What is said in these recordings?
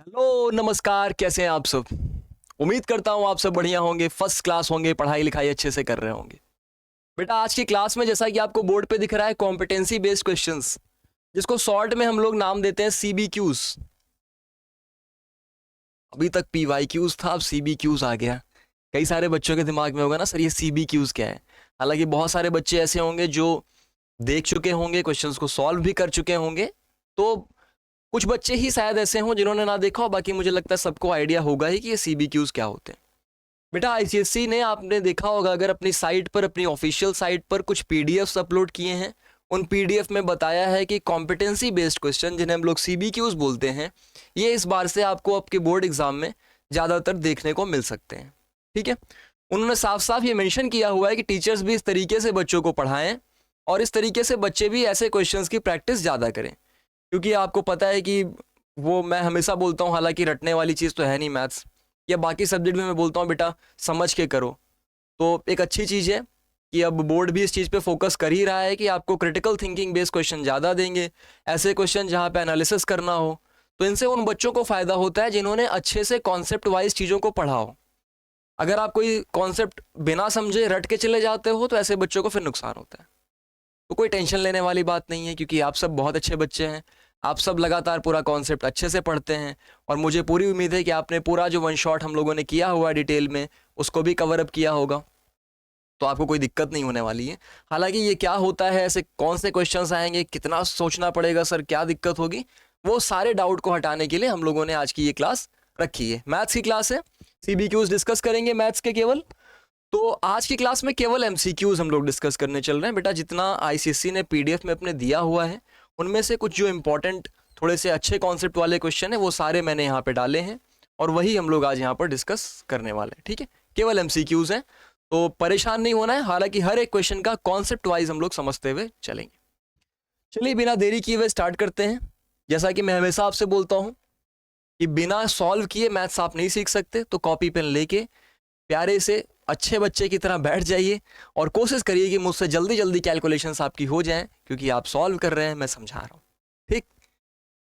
Hello नमस्कार, कैसे हैं आप सब। उम्मीद करता हूँ आप सब बढ़िया होंगे, फर्स्ट क्लास होंगे, पढ़ाई लिखाई अच्छे से कर रहे होंगे। बेटा आज की क्लास में जैसा कि आपको बोर्ड पे दिख रहा है कॉम्पिटेंसी बेस्ड क्वेश्चंस, जिसको शॉर्ट में हम लोग नाम देते हैं CBQs। अभी तक PYQs था, अब CBQs आ गया। कई सारे बच्चों के दिमाग में होगा ना सर ये CBQs क्या है। हालांकि बहुत सारे बच्चे ऐसे होंगे जो देख चुके होंगे, क्वेश्चंस को सॉल्व भी कर चुके होंगे। तो कुछ बच्चे ही शायद ऐसे हों जिन्होंने ना देखा हो, बाकी मुझे लगता है सबको आइडिया होगा ही कि ये CBQs क्या होते हैं। बेटा ICSE ने, आपने देखा होगा अगर, अपनी साइट पर, अपनी ऑफिशियल साइट पर कुछ PDFs अपलोड किए हैं। उन PDF में बताया है कि कॉम्पिटेंसी बेस्ड क्वेश्चन, जिन्हें हम लोग CBQs बोलते हैं, ये इस बार से आपको आपके बोर्ड एग्जाम में ज़्यादातर देखने को मिल सकते हैं। ठीक है, उन्होंने साफ साफ ये मेंशन किया हुआ है कि टीचर्स भी इस तरीके से बच्चों को पढ़ाएं और इस तरीके से बच्चे भी ऐसे क्वेश्चंस की प्रैक्टिस ज़्यादा करें। क्योंकि आपको पता है कि वो, मैं हमेशा बोलता हूँ, हालांकि रटने वाली चीज़ तो है नहीं मैथ्स, या बाकी सब्जेक्ट में मैं बोलता हूँ बेटा समझ के करो। तो एक अच्छी चीज़ है कि अब बोर्ड भी इस चीज़ पे फोकस कर ही रहा है कि आपको क्रिटिकल थिंकिंग बेस्ड क्वेश्चन ज़्यादा देंगे, ऐसे क्वेश्चन जहाँ पे एनालिसिस करना हो। तो इनसे उन बच्चों को फ़ायदा होता है जिन्होंने अच्छे से कॉन्सेप्ट वाइज चीज़ों को पढ़ा हो। अगर आप कोई कॉन्सेप्ट बिना समझे रट के चले जाते हो तो ऐसे बच्चों को फिर नुकसान होता है। तो कोई टेंशन लेने वाली बात नहीं है, क्योंकि आप सब बहुत अच्छे बच्चे हैं। आप सब लगातार पूरा कॉन्सेप्ट अच्छे से पढ़ते हैं और मुझे पूरी उम्मीद है कि आपने पूरा जो वन शॉट हम लोगों ने किया हुआ है डिटेल में, उसको भी कवर अप किया होगा। तो आपको कोई दिक्कत नहीं होने वाली है। हालांकि ये क्या होता है, ऐसे कौन से क्वेश्चंस आएंगे, कितना सोचना पड़ेगा सर, क्या दिक्कत होगी, वो सारे डाउट को हटाने के लिए हम लोगों ने आज की ये क्लास रखी है। मैथ्स की क्लास है, CBQs डिस्कस करेंगे मैथ्स के केवल। तो आज की क्लास में केवल MCQs हम लोग डिस्कस करने चल रहे हैं। बेटा जितना ICSE ने PDF में अपने दिया हुआ है, उनमें से कुछ जो इंपॉर्टेंट, थोड़े से अच्छे कॉन्सेप्ट वाले क्वेश्चन है, वो सारे मैंने यहाँ पे डाले हैं और वही हम लोग आज यहाँ पर डिस्कस करने वाले हैं। ठीक है, केवल MCQs हैं, तो परेशान नहीं होना है। हालांकि हर एक क्वेश्चन का कॉन्सेप्ट वाइज हम लोग समझते हुए चलेंगे। चलिए बिना देरी किए हुए स्टार्ट करते हैं। जैसा कि मैं हमेशा आपसे बोलता हूँ कि बिना सॉल्व किए मैथ्स आप नहीं सीख सकते। तो कॉपी पेन लेके प्यारे से अच्छे बच्चे की तरह बैठ जाइए और कोशिश करिए कि मुझसे जल्दी जल्दी कैलकुलेशंस आपकी हो जाएं, क्योंकि आप सॉल्व कर रहे हैं, मैं समझा रहा हूँ। ठीक,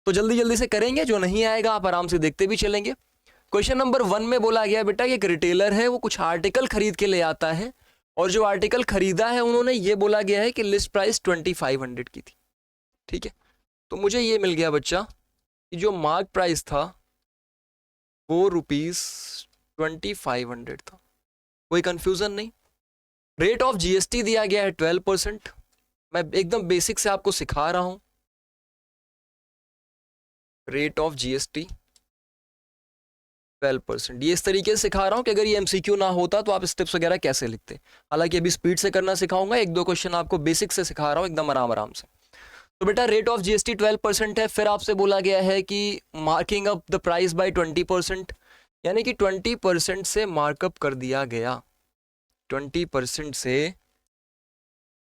तो जल्दी जल्दी से करेंगे, जो नहीं आएगा आप आराम से देखते भी चलेंगे। क्वेश्चन नंबर 1 में बोला गया बेटा कि एक रिटेलर है, वो कुछ आर्टिकल खरीद के ले आता है और जो आर्टिकल खरीदा है उन्होंने ये बोला गया है कि लिस्ट प्राइस 2500 की थी। ठीक है, तो मुझे ये मिल गया बच्चा कि जो मार्क प्राइस था वो ₹2500 था। कोई कंफ्यूजन नहीं। रेट ऑफ GST दिया गया है 12%। मैं एकदम बेसिक से आपको सिखा रहा हूं। रेट ऑफ GST 12%, ये इस तरीके से सिखा रहा हूं कि अगर ये MCQ ना होता तो आप स्टेप्स वगैरह कैसे लिखते। हालांकि अभी स्पीड से करना सिखाऊंगा, एक दो क्वेश्चन आपको बेसिक से सिखा रहा हूं एकदम आराम आराम से। तो बेटा रेट ऑफ GST 12% है। फिर आपसे बोला गया है कि marking up the price by 20%, यानी कि 20% से मार्कअप कर दिया गया। 20% से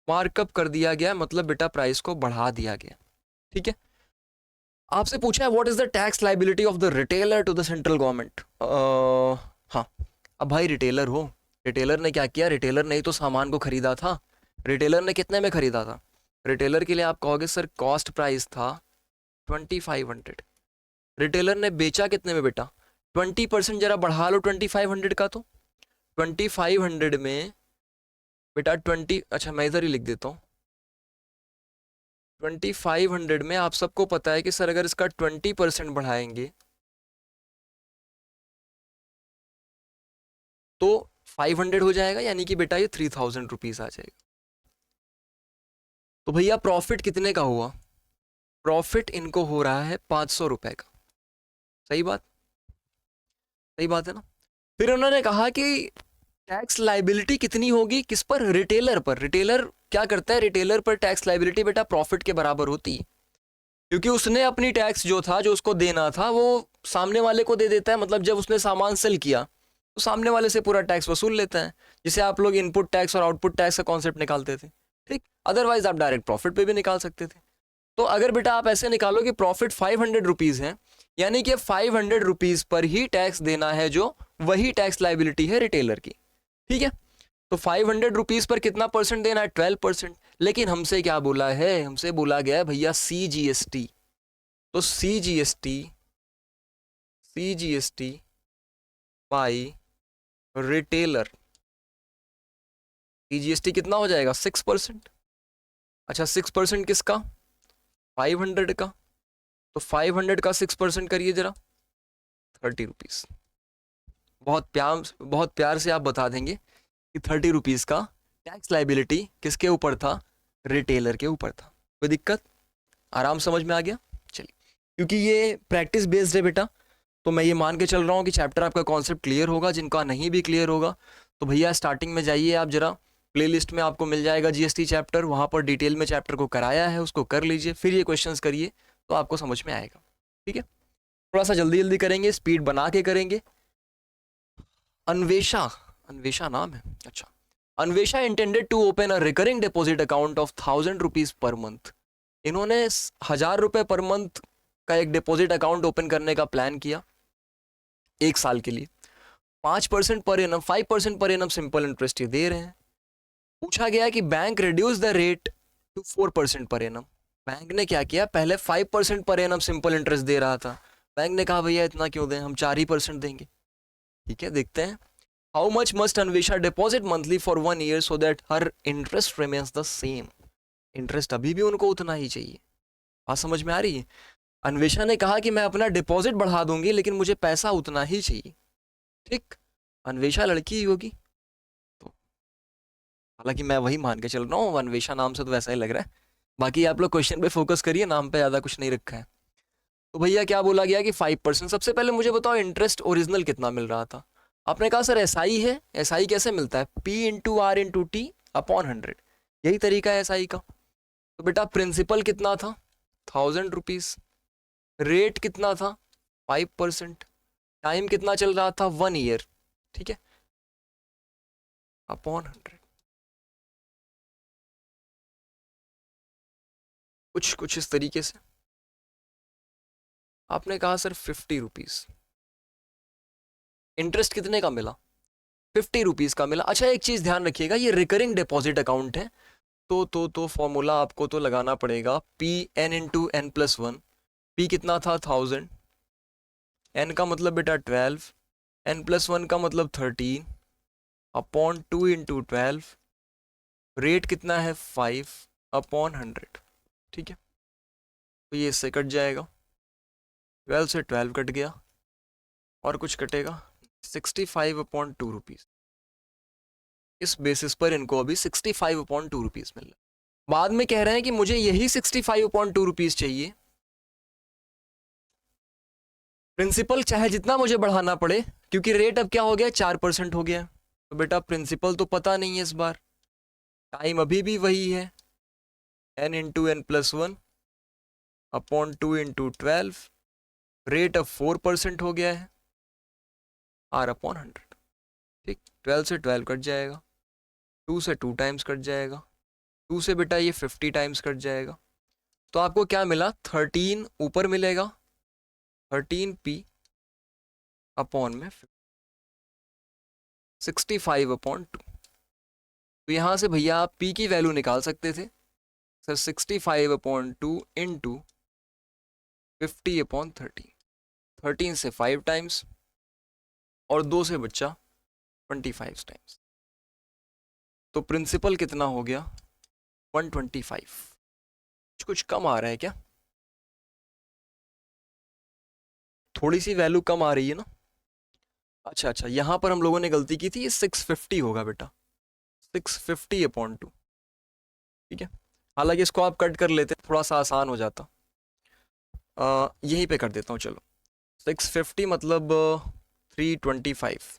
मार्कअप कर दिया गया मतलब बेटा प्राइस को बढ़ा दिया गया। ठीक है, आपसे पूछा है what is the tax liability of the retailer to the central government. हाँ, अब भाई रिटेलर हो, रिटेलर ने क्या किया, रिटेलर ने ही तो सामान को खरीदा था। रिटेलर ने कितने में खरीदा था। रिटेलर के लिए आप कहोगे सर कॉस्ट प्राइस था 2500। रिटेलर ने बेचा कितने में बेटा, 20% जरा बढ़ा लो 2500 का। तो 2500 में बेटा 20, अच्छा मैं इधर ही लिख देता हूँ। 2500 में आप सबको पता है कि सर अगर इसका 20% बढ़ाएंगे तो 500 हो जाएगा, यानी कि बेटा ये 3000 रुपीज आ जाएगा। तो भैया प्रॉफिट कितने का हुआ, प्रॉफिट इनको हो रहा है 500 रुपए का। सही बात, सही बात है ना। फिर उन्होंने कहा कि टैक्स लाइबिलिटी कितनी होगी, किस पर, रिटेलर पर। रिटेलर क्या करता है, रिटेलर पर टैक्स लाइबिलिटी बेटा प्रॉफिट के बराबर होती है, क्योंकि उसने अपनी टैक्स जो था, जो उसको देना था, वो सामने वाले को दे देता है। मतलब जब उसने सामान सेल किया तो सामने वाले से पूरा टैक्स वसूल लेता है, जिसे आप लोग इनपुट टैक्स और आउटपुट टैक्स का कॉन्सेप्ट निकालते थे। ठीक, अदरवाइज आप डायरेक्ट प्रॉफिट पे भी निकाल सकते थे। तो अगर बेटा आप ऐसे निकालो कि प्रॉफिट 500 रुपीज है, यानी कि 500 रुपीज पर ही टैक्स देना है, जो वही टैक्स लाइबिलिटी है रिटेलर की। ठीक है, तो 500 रुपीज पर कितना परसेंट देना है, 12%। लेकिन हमसे क्या बोला है, हमसे बोला गया है भैया CGST। तो CGST CGST by retailer. CGST कितना हो जाएगा 6%। अच्छा 6% किसका 500 का, तो 500 का 6% करिए जरा 30 रुपीज़। बहुत प्यार से आप बता देंगे कि 30 रुपीज़ का टैक्स लाइबिलिटी किसके ऊपर था, रिटेलर के ऊपर था। कोई दिक्कत, आराम समझ में आ गया। चलिए, क्योंकि ये प्रैक्टिस बेस्ड है बेटा, तो मैं ये मान के चल रहा हूँ कि चैप्टर आपका कॉन्सेप्ट क्लियर होगा। जिनका नहीं भी क्लियर होगा तो भैया स्टार्टिंग में जाइए आप जरा, प्लेलिस्ट में आपको मिल जाएगा जीएसटी चैप्टर, वहाँ पर डिटेल में चैप्टर को कराया है, उसको कर लीजिए, फिर ये क्वेश्चंस करिए तो आपको समझ में आएगा। ठीक है, थोड़ा सा जल्दी जल्दी करेंगे, स्पीड बना के करेंगे। अन्वेषा, अन्वेषा नाम है, अच्छा। Anvesha intended to open a recurring deposit account of 1000 rupees per month. इन्होंने 1000 रुपये पर मंथ का एक डिपॉजिट अकाउंट ओपन करने का प्लान किया 1 साल के लिए। 5% per annum, 5% per annum simple interest ये दे रहे हैं। पूछा गया कि bank reduce the rate to 4% per annum. Bank ने क्या किया, पहले 5% पर एनम सिंपल इंटरेस्ट दे रहा था, बैंक ने कहा भैया इतना क्यों दें, हम 4% देंगे। ठीक है, देखते हैं। How much must Anvesha deposit monthly for 1 year so that her interest remains the same. Interest अभी भी उनको उतना ही चाहिए। बात समझ में आ रही है। अन्वेषा ने कहा कि मैं अपना डिपॉजिट बढ़ा दूंगी लेकिन मुझे पैसा उतना ही चाहिए। ठीक, अन्वेषा लड़की ही होगी, तो हालांकि मैं वही मान के चल रहा हूँ, अन्वेषा नाम से तो वैसा ही लग रहा है। बाकी आप लोग क्वेश्चन पे फोकस करिए, नाम पे ज़्यादा कुछ नहीं रखा है। तो भैया क्या बोला गया कि 5%। सबसे पहले मुझे बताओ इंटरेस्ट ओरिजिनल कितना मिल रहा था। आपने कहा सर एसआई है, एसआई कैसे मिलता है, P/R/T/100, यही तरीका है एसआई का। तो बेटा प्रिंसिपल कितना था 1000 रुपीज़, रेट कितना था 5%, टाइम कितना चल रहा था 1 ईयर, ठीक है, अपॉन 100। कुछ इस तरीके से। आपने कहा सर 50 रुपीज़, इंटरेस्ट कितने का मिला 50 रुपीज़ का मिला। अच्छा एक चीज़ ध्यान रखिएगा, ये रिकरिंग डिपॉजिट अकाउंट है, तो फॉर्मूला आपको तो लगाना पड़ेगा P/N/N+1। P कितना था 1000, N का मतलब बेटा 12, N+1 का मतलब 13 अपॉन 2 × 12, रेट कितना है 5 अपॉन 100। ठीक है, तो ये इससे कट जाएगा, 12 से 12 कट गया, और कुछ कटेगा 65/2 रुपीज़। इस बेसिस पर इनको अभी 65/2 रुपीज़ मिल रहा है। बाद में कह रहे हैं कि मुझे यही 65/2 रुपीज़ चाहिए, प्रिंसिपल चाहे जितना मुझे बढ़ाना पड़े, क्योंकि रेट अब क्या हो गया 4% हो गया। तो बेटा प्रिंसिपल तो पता नहीं है इस बार, टाइम अभी भी वही है, N/N+1 अपॉन 2 × 12, रेट अब 4% हो गया है, R/100। ठीक, 12 से 12 कट जाएगा, 2 से 2 टाइम्स कट जाएगा, 2 से बेटा ये 50 टाइम्स कट जाएगा। तो आपको क्या मिला 13 ऊपर मिलेगा, 13P अपॉन में 65/2। तो यहाँ से भैया आप P की वैल्यू निकाल सकते थे सर, 65/2 इंटू 50/30, 13 से 5 टाइम्स और 2 से बच्चा 25 टाइम्स। तो प्रिंसिपल कितना हो गया 125। कुछ कम आ रहा है क्या, थोड़ी सी वैल्यू कम आ रही है ना। अच्छा, यहाँ पर हम लोगों ने गलती की थी, ये 650 होगा बेटा, 650/2। ठीक है, हालांकि इसको आप कट कर लेते थोड़ा सा आसान हो जाता, यहीं पे कर देता हूँ चलो। 650 मतलब 325,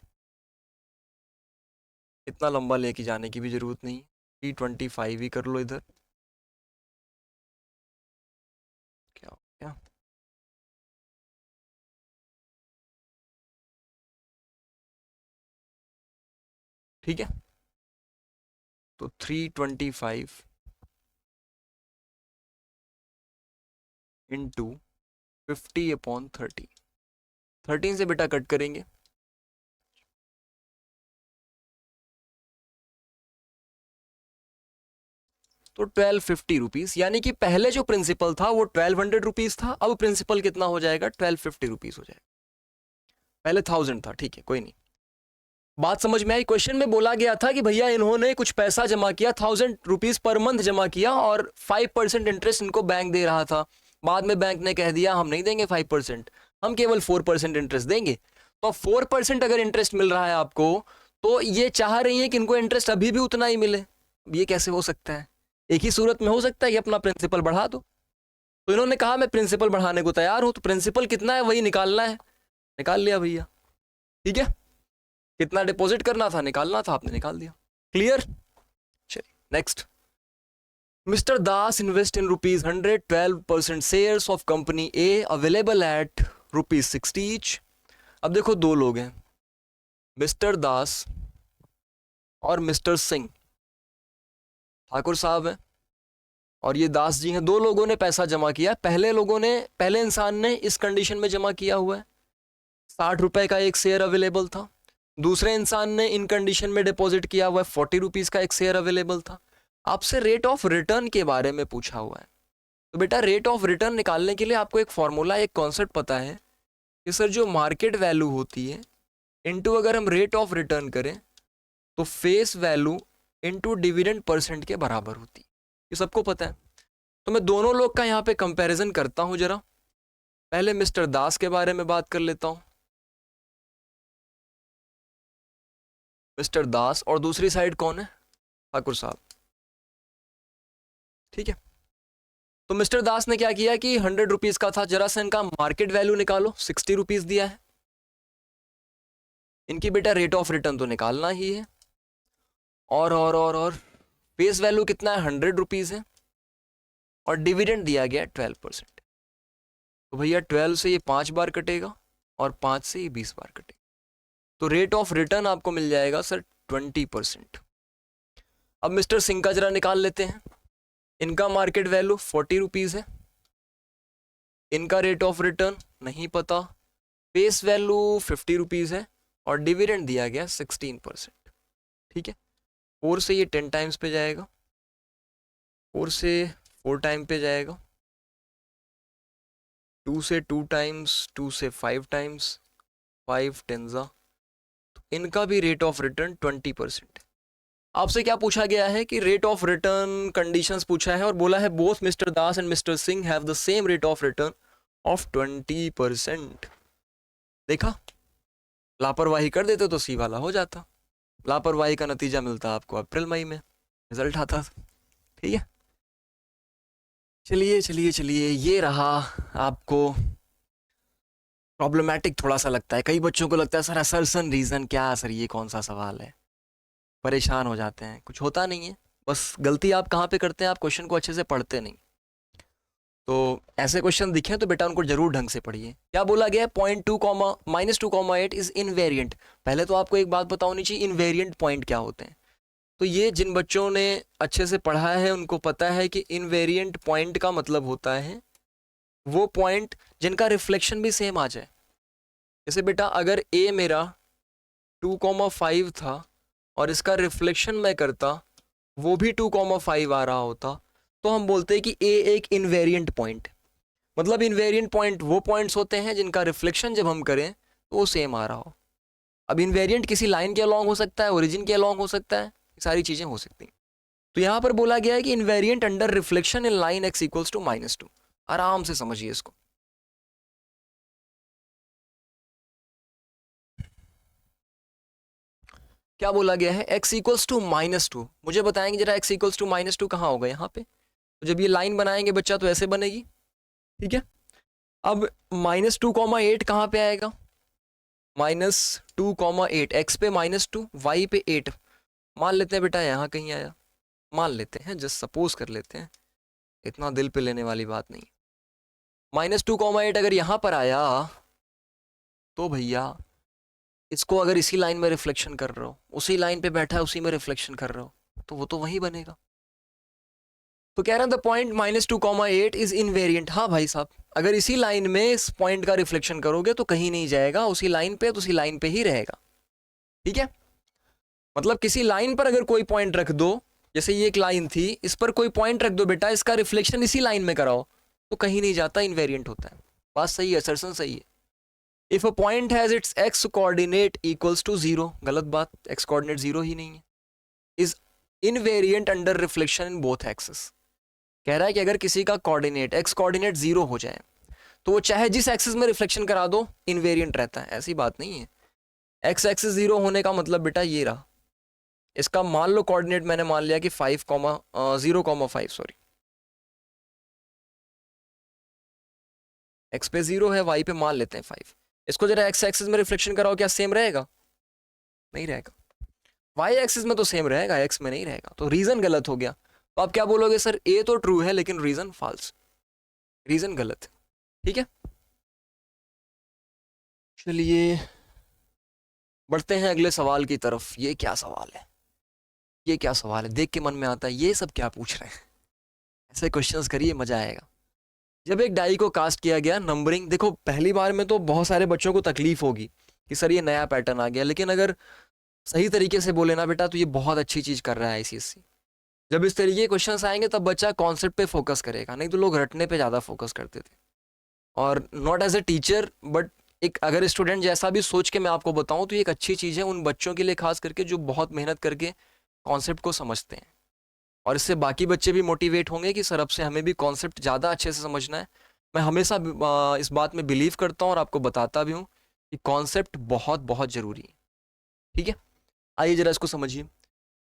इतना लंबा लेके जाने की भी ज़रूरत नहीं, 325 ही कर लो इधर। क्या हो गया, ठीक है, तो 325 इंटू 50/30, 13 से बेटा कट करेंगे, तो 1250 रुपीज़। यानी कि पहले जो प्रिंसिपल था वो 1200 रुपीज़ था, अब प्रिंसिपल कितना हो जाएगा 1250 रुपीज़ हो जाएगा। पहले 1000 था, ठीक है कोई नहीं, बात समझ में आई। क्वेश्चन में बोला गया था कि भैया इन्होंने कुछ पैसा जमा किया, 1000 रुपीज पर मंथ जमा किया और 5% इंटरेस्ट इनको बैंक दे रहा था। बाद में बैंक ने कह दिया हम नहीं देंगे 5%, हम केवल 4% इंटरेस्ट देंगे। तो 4% अगर इंटरेस्ट मिल रहा है आपको, तो ये चाह रही है कि इनको इंटरेस्ट अभी भी उतना ही मिले। ये कैसे हो सकता है? एक ही सूरत में हो सकता है कि अपना प्रिंसिपल बढ़ा दो। तो इन्होंने कहा मैं प्रिंसिपल बढ़ाने को तैयार हूं, तो प्रिंसिपल कितना है वही निकालना है, निकाल लिया भैया, ठीक है। कितना डिपॉजिट करना था, निकालना था, आपने निकाल दिया। क्लियर? चलिए next. Mister Das invest in ₹100 12% shares of company A available at ₹60 each. अब देखो दो लोग हैं, मिस्टर दास और मिस्टर सिंह, ठाकुर साहब हैं और ये दास जी हैं। दो लोगों ने पैसा जमा किया। पहले इंसान ने इस कंडीशन में जमा किया हुआ है, 60 रुपए का एक शेयर अवेलेबल था। दूसरे इंसान ने इन कंडीशन में डिपॉजिट किया हुआ है, 40 रुपीज का एक शेयर अवेलेबल था। आपसे रेट ऑफ रिटर्न के बारे में पूछा हुआ है। तो बेटा रेट ऑफ रिटर्न निकालने के लिए आपको एक फॉर्मूला, एक कॉन्सेप्ट पता है कि सर जो मार्केट वैल्यू होती है इनटू अगर हम रेट ऑफ रिटर्न करें तो face value into dividend percent के बराबर होती है। ये सबको पता है। तो मैं दोनों लोग का यहाँ पे कंपैरिजन करता हूँ जरा। पहले मिस्टर दास के बारे में बात कर लेता हूँ, मिस्टर दास, और दूसरी साइड कौन है, ठाकुर साहब, ठीक है। तो मिस्टर दास ने क्या किया कि 100 रुपीज का था, जरा सा इनका मार्केट वैल्यू निकालो, 60 रुपीज दिया है। इनकी बेटा रेट ऑफ रिटर्न तो निकालना ही है, और फेस वैल्यू कितना है, 100 रुपीज है, और डिविडेंड दिया गया 12%। तो भैया 12 से ये 5 बार कटेगा और 5 से ये 20 बार कटेगा। तो रेट ऑफ रिटर्न आपको मिल जाएगा सर 20%। अब मिस्टर सिंह का जरा निकाल लेते हैं। इनका मार्केट वैल्यू 40 रुपीज है, इनका रेट ऑफ रिटर्न नहीं पता, फेस वैल्यू 50 रुपीज है और डिविडेंड दिया गया 16%, ठीक है। 4 से ये 10 टाइम्स पे जाएगा, 4 से 4 टाइम पे जाएगा, 2 से 2 टाइम्स, 2 से 5 टाइम्स, 5 टेंजा। तो इनका भी रेट ऑफ रिटर्न 20%। आपसे क्या पूछा गया है कि रेट ऑफ रिटर्न कंडीशंस पूछा है और बोला है both mister Das and mister Singh have the same rate of return of 20%। देखा, लापरवाही कर देते तो सी वाला हो जाता, लापरवाही का नतीजा मिलता आपको अप्रैल मई में रिजल्ट आता, ठीक है। चलिए चलिए चलिए, ये रहा। आपको प्रॉब्लमैटिक थोड़ा सा लगता है, कई बच्चों को लगता है सर असर्शन रीजन क्या, सर ये कौन सा सवाल है, परेशान हो जाते हैं। कुछ होता नहीं है, बस गलती आप कहाँ पे करते हैं, आप क्वेश्चन को अच्छे से पढ़ते नहीं। तो ऐसे क्वेश्चन दिखे तो बेटा उनको जरूर ढंग से पढ़िए। क्या बोला गया है, -2,8 इज इनवेरिएंट। पहले तो आपको एक बात बतानी चाहिए, इनवेरिएंट पॉइंट क्या होते हैं। तो ये जिन बच्चों ने अच्छे से पढ़ा है उनको पता है कि इनवेरिएंट पॉइंट का मतलब होता है वो पॉइंट जिनका रिफ्लेक्शन भी सेम आ जाए। जैसे बेटा अगर ए मेरा 2,5 था और इसका रिफ्लेक्शन मैं करता वो भी 2,5 आ रहा होता, तो हम बोलते हैं कि ए एक इनवेरिएंट पॉइंट। मतलब इनवेरिएंट पॉइंट वो पॉइंट्स होते हैं जिनका रिफ्लेक्शन जब हम करें तो वो सेम आ रहा हो। अब इनवेरिएंट किसी लाइन के अलॉन्ग हो सकता है, ओरिजिन के अलॉन्ग हो सकता है, सारी चीजें हो सकती हैं। तो यहां पर बोला गया है कि invariant under reflection in line x equals to -2। आराम से समझिए इसको। क्या बोला गया है, x इक्वल्स टू -2। मुझे बताएंगे जरा x इक्वल्स टू -2 कहाँ होगा यहाँ पे। तो जब ये लाइन बनाएंगे बच्चा तो ऐसे बनेगी, ठीक है। अब -2,8 कहाँ पे आएगा, -2,8, x पे -2, y पे 8। मान लेते हैं बेटा यहाँ कहीं आया, मान लेते हैं, जस्ट सपोज कर लेते हैं, इतना दिल पे लेने वाली बात नहीं। -2,8 अगर यहाँ पर आया तो भैया इसको अगर इसी लाइन में रिफ्लेक्शन कर रहे हो, उसी लाइन पे बैठा है उसी में रिफ्लेक्शन कर रहे हो, तो वो तो वही बनेगा। तो कह रहे हैं द पॉइंट -2,8 इज इनवेरिएंट। हाँ भाई साहब, अगर इसी लाइन में इस पॉइंट का रिफ्लेक्शन करोगे तो कहीं नहीं जाएगा, उसी लाइन पे तो उसी लाइन पे ही रहेगा, ठीक है। मतलब किसी लाइन पर अगर कोई पॉइंट रख दो, जैसे ये एक लाइन थी, इस पर कोई पॉइंट रख दो बेटा, इसका रिफ्लेक्शन इसी लाइन में कराओ तो कहीं नहीं जाता, इनवेरिएंट होता है। बात सही है, असर्शन सही है। If a point has its x coordinate equals to 0, गलत बात, एक्स कोऑर्डिनेट 0 ही नहीं है। Is invariant under reflection in both axis. कह रहा है कि अगर किसी का कोऑर्डिनेट एक्स कोऑर्डिनेट 0 हो जाए तो वो चाहे जिस एक्सिस में रिफ्लेक्शन करा दो इनवेरिएंट रहता है। ऐसी बात नहीं है। एक्स एक्सिस 0 होने का मतलब बेटा ये रहा, इसका मान लो कोऑर्डिनेट मैंने मान लिया कि 0,5, सॉरी, एक्स पे 0 है, वाई पे मान लेते हैं 5। इसको जरा एक्स एक्सिस में रिफ्लेक्शन कराओ, क्या सेम रहेगा? नहीं रहेगा। वाई एक्सिस में तो सेम रहेगा, एक्स में नहीं रहेगा, तो रीजन गलत हो गया। तो आप क्या बोलोगे, सर ए तो ट्रू है लेकिन रीजन फॉल्स, रीजन गलत है। ठीक है, चलिए बढ़ते हैं अगले सवाल की तरफ। ये क्या सवाल है, ये क्या सवाल है, देख के मन में आता है ये सब क्या पूछ रहे हैं। ऐसे क्वेश्चंस करिए, मजा आएगा। जब एक डाई को कास्ट किया गया, नंबरिंग देखो, पहली बार में तो बहुत सारे बच्चों को तकलीफ होगी कि सर ये नया पैटर्न आ गया, लेकिन अगर सही तरीके से बोले ना बेटा तो ये बहुत अच्छी चीज कर रहा है आईसीएससी। जब इस तरीके के क्वेश्चंस आएंगे तब बच्चा कॉन्सेप्ट पे फोकस करेगा, नहीं तो लोग रटने पे ज्यादा फोकस करते थे। और not as a teacher but एक अगर स्टूडेंट जैसा भी सोच के मैं आपको बताऊं तो ये एक अच्छी चीज़ है उन बच्चों के लिए, खास करके जो बहुत मेहनत करके कॉन्सेप्ट को समझते हैं। और इससे बाकी बच्चे भी मोटिवेट होंगे कि सर अब से हमें भी कॉन्सेप्ट ज़्यादा अच्छे से समझना है। मैं हमेशा इस बात में बिलीव करता हूँ और आपको बताता भी हूँ कि कॉन्सेप्ट बहुत बहुत ज़रूरी है। ठीक है, आइए जरा इसको समझिए।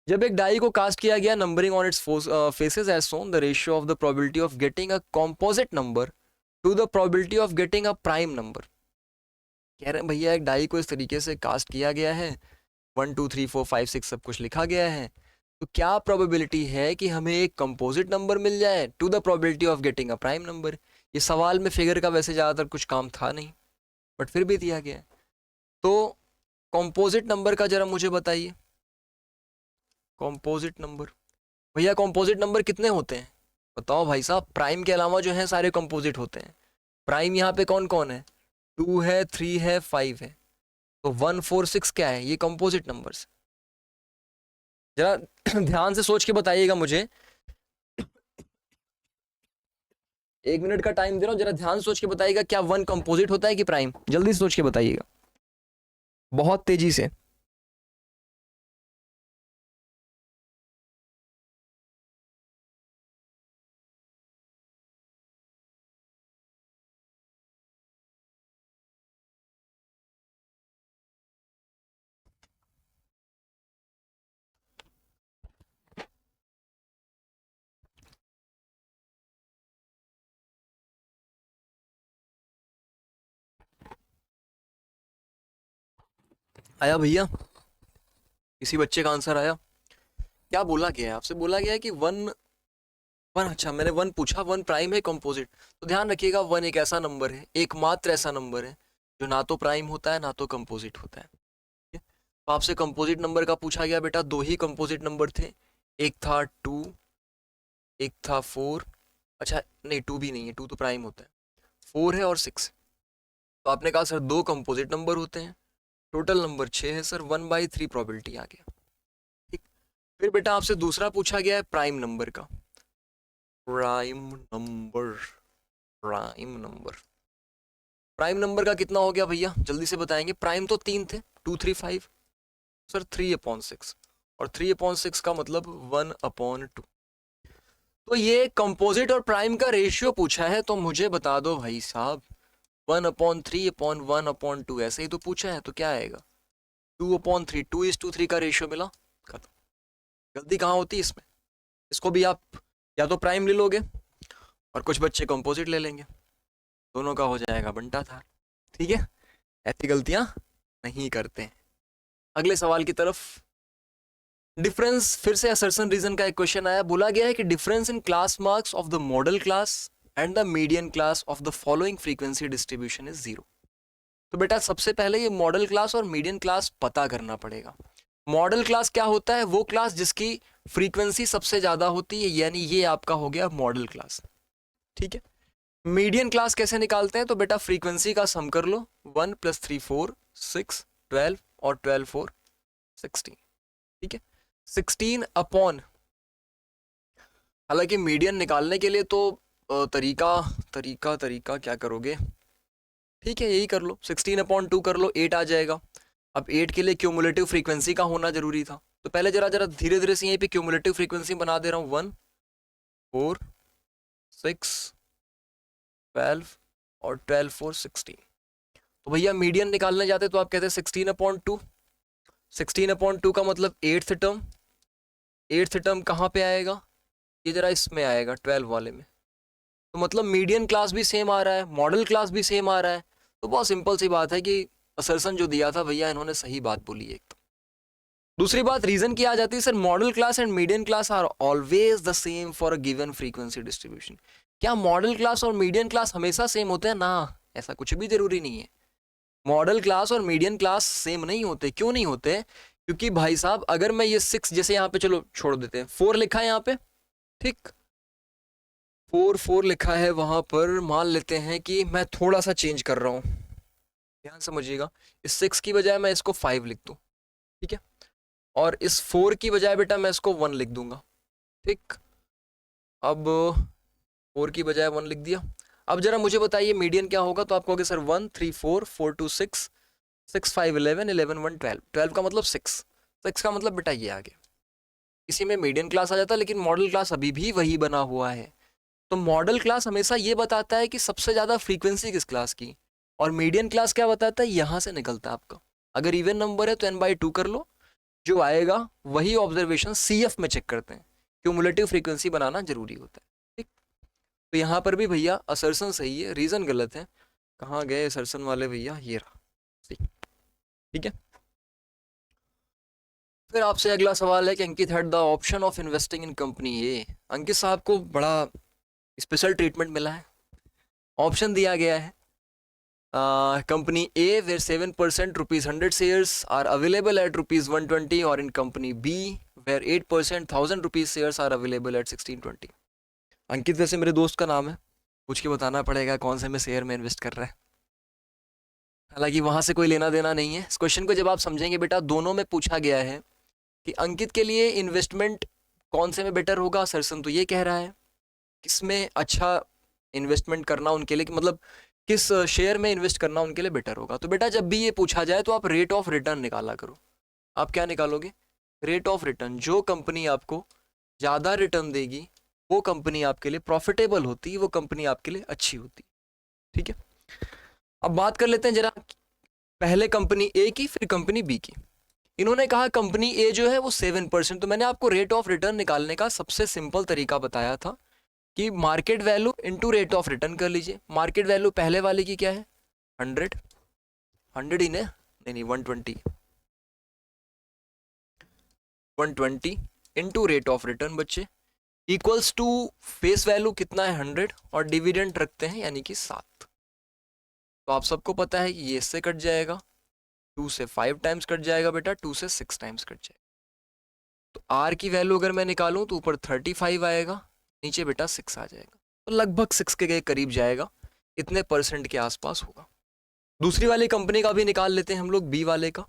जब एक डाई को कास्ट किया गया, numbering on its faces as shown, the ratio of the probability of getting a composite number to the probability of getting a prime number. कह रहे हैं भैया एक डाई को इस तरीके से कास्ट किया गया है, 1 2 3 4 5 6 सब कुछ लिखा गया है, तो क्या प्रोबेबिलिटी है कि हमें एक कंपोजिट नंबर मिल जाए to the probability of getting a prime number. ये सवाल में फिगर का वैसे ज़्यादातर कुछ काम था नहीं, बट फिर भी दिया गया है। तो कंपोजिट नंबर का जरा मुझे बताइए, कंपोजिट नंबर, भैया कंपोजिट नंबर कितने होते हैं? बताओ भाई साहब, प्राइम के अलावा जो है सारे कंपोजिट होते हैं। प्राइम यहाँ पे कौन कौन है? 2 है, 3 है, 5 है, तो 1 4 6 क्या है? ये कंपोजिट नंबर्स। जरा ध्यान से सोच के बताइएगा मुझे, 1 मिनट का टाइम दे रहा हूँ, जरा ध्यान से सोच के बताइएगा क्या 1 कंपोजिट होता है कि प्राइम? जल्दी से सोच के बताइएगा, बहुत तेजी से। आया भैया? किसी बच्चे का आंसर आया? क्या बोला गया है आपसे? बोला गया है कि 1 1, अच्छा मैंने 1 पूछा, 1 प्राइम है कंपोजिट। तो ध्यान रखिएगा 1 एक ऐसा नंबर है, एकमात्र ऐसा नंबर है जो ना तो प्राइम होता है ना तो कंपोजिट होता है। ठीक है? तो आपसे कंपोजिट नंबर का पूछा गया बेटा, 2 ही कंपोजिट नंबर थे, एक था 2, एक था 4, अच्छा नहीं 2 भी नहीं है, 2 तो प्राइम होता है, 4 है और 6। तो आपने कहा सर 2 कंपोजिट नंबर होते हैं, टोटल नंबर 6 है सर, 1/3 प्रोबेबिलिटी आ गया। ठीक, फिर बेटा आपसे दूसरा पूछा गया है प्राइम नंबर का। Prime number, prime number, prime number का कितना हो गया भैया? जल्दी से बताएंगे। प्राइम तो 3 थे, 2 3 5, सर 3/6, और 3/6 का मतलब 1/2। तो ये कंपोजिट और प्राइम का रेशियो पूछा है, तो मुझे बता दो भाई साहब, 1/3/1/2 ऐसे ही तो पूछा है, तो क्या आएगा? 2/3, 2:3 का रेशियो मिला, खत्म। गलती कहाँ होती है इसमें? इसको भी आप या तो प्राइम ले लोगे और कुछ बच्चे कंपोजिट ले लेंगे, दोनों का हो जाएगा बंटा था। ठीक है, ऐसी गलतियां नहीं करते। अगले सवाल की तरफ। डिफरेंस, फिर से असर्शन रीजन का एक क्वेश्चन आया। बोला गया है कि difference in class marks of the model class and the median class of the following frequency distribution is 0। तो बेटा सबसे पहले ये मॉडल क्लास और मीडियन क्लास पता करना पड़ेगा। मॉडल क्लास क्या होता है? वो क्लास जिसकी फ्रीक्वेंसी सबसे ज्यादा होती है, यानी ये आपका हो गया मॉडल क्लास। ठीक है, मीडियन क्लास कैसे निकालते हैं? तो बेटा फ्रीक्वेंसी का सम कर लो, 1 + 3 4 6 12 और 12 4 16। ठीक है, 16 अपॉन, हालांकि मीडियन निकालने के लिए तो तरीका तरीका तरीका क्या करोगे, ठीक है, यही कर लो, 16/2 कर लो, 8 आ जाएगा। अब 8 के लिए क्यूमुलेटिव फ्रीक्वेंसी का होना जरूरी था, तो पहले जरा जरा धीरे धीरे से यहीं पे क्यूमुलेटिव फ्रीक्वेंसी बना दे रहा हूँ। 1 4 6 12 और 12 4 16। तो भैया मीडियन निकालने जाते तो आप कहते हैं 16/2। 16/2 का मतलब एट्थ टर्म कहाँ पे आएगा, ये जरा इसमें आएगा 12 वाले में। तो मतलब मीडियन क्लास भी सेम आ रहा है, मॉडल क्लास भी सेम आ रहा है। तो बहुत सिंपल सी बात है कि असर्सन जो दिया था भैया इन्होंने सही बात बोली है एकदम। दूसरी बात रीजन की आ जाती है, sir modal class and median class are always the same for a given frequency distribution. क्या मॉडल क्लास और मीडियन क्लास हमेशा सेम होते हैं ना? ऐसा कुछ भी जरूरी नहीं है। मॉडल क्लास और मीडियन क्लास सेम नहीं होते। क्यों नहीं होते? क्योंकि भाई साहब अगर मैं ये 6 जैसे यहाँ पे, चलो छोड़ देते हैं, 4 लिखा है यहाँ पे, ठीक, 4 लिखा है वहां पर, मान लेते हैं कि मैं थोड़ा सा चेंज कर रहा हूँ, ध्यान समझिएगा। इस 6 की बजाय मैं इसको 5 लिख दूँ, ठीक है, और इस 4 की बजाय बेटा मैं इसको 1 लिख दूंगा, ठीक। अब 4 की बजाय 1 लिख दिया। अब जरा मुझे बताइए मीडियन क्या होगा, तो आप कहोगे सर 1 3 4 4 2 6 6 5 11 11 1 12। 12 का मतलब 6 का मतलब बेटा ये आ गया। इसी में मीडियन क्लास आ जाता, लेकिन मॉडल क्लास अभी भी वही बना हुआ है। तो मॉडल क्लास हमेशा ये बताता है कि सबसे ज़्यादा फ्रीक्वेंसी किस क्लास की, और मीडियन क्लास क्या बताता है, यहाँ से निकलता है आपका। अगर इवन नंबर है तो n/2 कर लो, जो आएगा वही ऑब्जर्वेशन CF में चेक करते हैं। क्यूमुलेटिव फ्रीक्वेंसी बनाना जरूरी होता है, ठीक। तो यहाँ पर भी भैया असर्सन सही है, रीज़न गलत है। कहाँ गए असर्सन वाले भैया, ये रहा, ठीक है। फिर आपसे अगला सवाल है कि Ankit had the option of investing in company A. Ankit साहब को बड़ा स्पेशल ट्रीटमेंट मिला है। ऑप्शन दिया गया है company A where 7% rupees 100 shares are available at rupees 120, or in company B where 8% 1000 rupees shares are available at 1620। अंकित वैसे मेरे दोस्त का नाम है, पूछ के बताना पड़ेगा कौन से में शेयर में इन्वेस्ट कर रहा है। हालांकि वहां से कोई लेना देना नहीं है। इस क्वेश्चन को जब आप समझेंगे बेटा, दोनों में पूछा गया है कि अंकित के लिए इन्वेस्टमेंट कौन से में बेटर होगा। सरसन तो ये कह रहा है किसमें अच्छा इन्वेस्टमेंट करना उनके लिए, मतलब किस शेयर में इन्वेस्ट करना उनके लिए बेटर होगा। तो बेटा जब भी ये पूछा जाए तो आप रेट ऑफ रिटर्न निकाला करो। आप क्या निकालोगे? Rate of return. जो कंपनी आपको ज़्यादा रिटर्न देगी वो कंपनी आपके लिए प्रॉफिटेबल होती है, वो कंपनी आपके लिए अच्छी होती है, ठीक है। अब बात कर लेते हैं जरा पहले कंपनी ए की, फिर कंपनी बी की। इन्होंने कहा कंपनी ए जो है वो 7%। तो मैंने आपको रेट ऑफ रिटर्न निकालने का सबसे सिंपल तरीका बताया था कि market value into rate of return कर लीजिए। मार्केट वैल्यू पहले वाले की क्या है, 100 ही नहीं 120 इनटू रेट ऑफ रिटर्न बच्चे इक्वल्स टू फेस वैल्यू कितना है 100, और डिविडेंड रखते हैं यानी कि 7। तो आप सबको पता है कि ये इससे कट जाएगा, 2 से 5 टाइम्स कट जाएगा बेटा, 2 से 6 टाइम्स कट जाएगा। तो आर की वैल्यू अगर मैं निकालूं तो ऊपर 35 आएगा, नीचे बेटा 6 आ जाएगा, तो लगभग 6 के करीब जाएगा, इतने परसेंट के आसपास होगा। दूसरी वाली कंपनी का भी निकाल लेते हैं हम लोग, बी वाले का।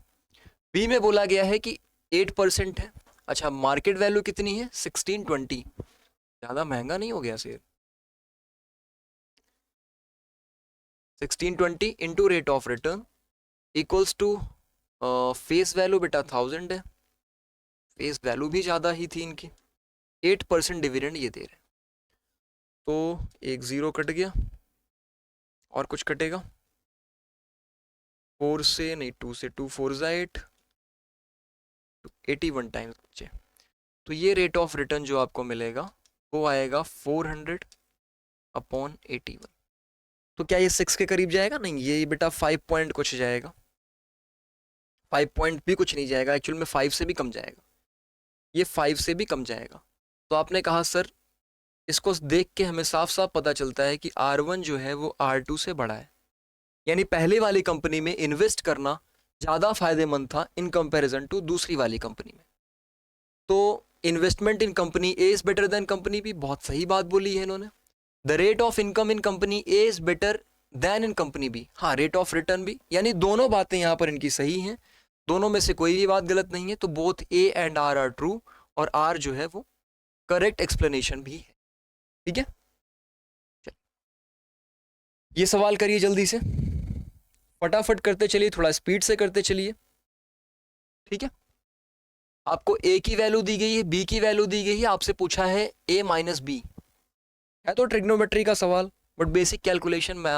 बी में बोला गया है कि 8% है। अच्छा, मार्केट वैल्यू कितनी है 1620, ज़्यादा महंगा नहीं हो गया share. 1620 into rate of return equals to face value बेटा 1000 है, फेस वैल्यू भी ज़्यादा ही थी इनकी, 8% डिविडेंड ये दे रहे हैं। तो एक ज़ीरो कट गया, और कुछ कटेगा 4 से नहीं, 2 से, 2 4 8, 81 टाइम्स बच्चे। तो ये रेट ऑफ रिटर्न जो आपको मिलेगा वो आएगा 400/81। तो क्या ये 6 के करीब जाएगा? नहीं, ये बेटा 5 पॉइंट कुछ जाएगा, 5 पॉइंट भी कुछ नहीं जाएगा, एक्चुअल में 5 से भी कम जाएगा, ये 5 से भी कम जाएगा। तो आपने कहा सर इसको देख के हमें साफ साफ पता चलता है कि R1 जो है वो R2 से बड़ा है, यानी पहले वाली कंपनी में इन्वेस्ट करना ज़्यादा फायदेमंद था इन कंपैरिजन टू दूसरी वाली कंपनी में। तो investment in company A is better than company B, बहुत सही बात बोली है इन्होंने। The rate of income in company A is better than in company B. हाँ, रेट ऑफ रिटर्न भी, यानी दोनों बातें यहाँ पर इनकी सही हैं, दोनों में से कोई भी बात गलत नहीं है। तो both A and R are true, और आर जो है वो करेक्ट एक्सप्लेनेशन भी है, ठीक है। ये सवाल करिए जल्दी से। फटाफट करते चलिए, थोड़ा स्पीड से करते चलिए, ठीक है। आपको ए की वैल्यू दी गई है, बी की वैल्यू दी गई है, आपसे पूछा है ए माइनस बी, है तो ट्रिग्नोमेट्री का सवाल, बट बेसिक कैलकुलेशन में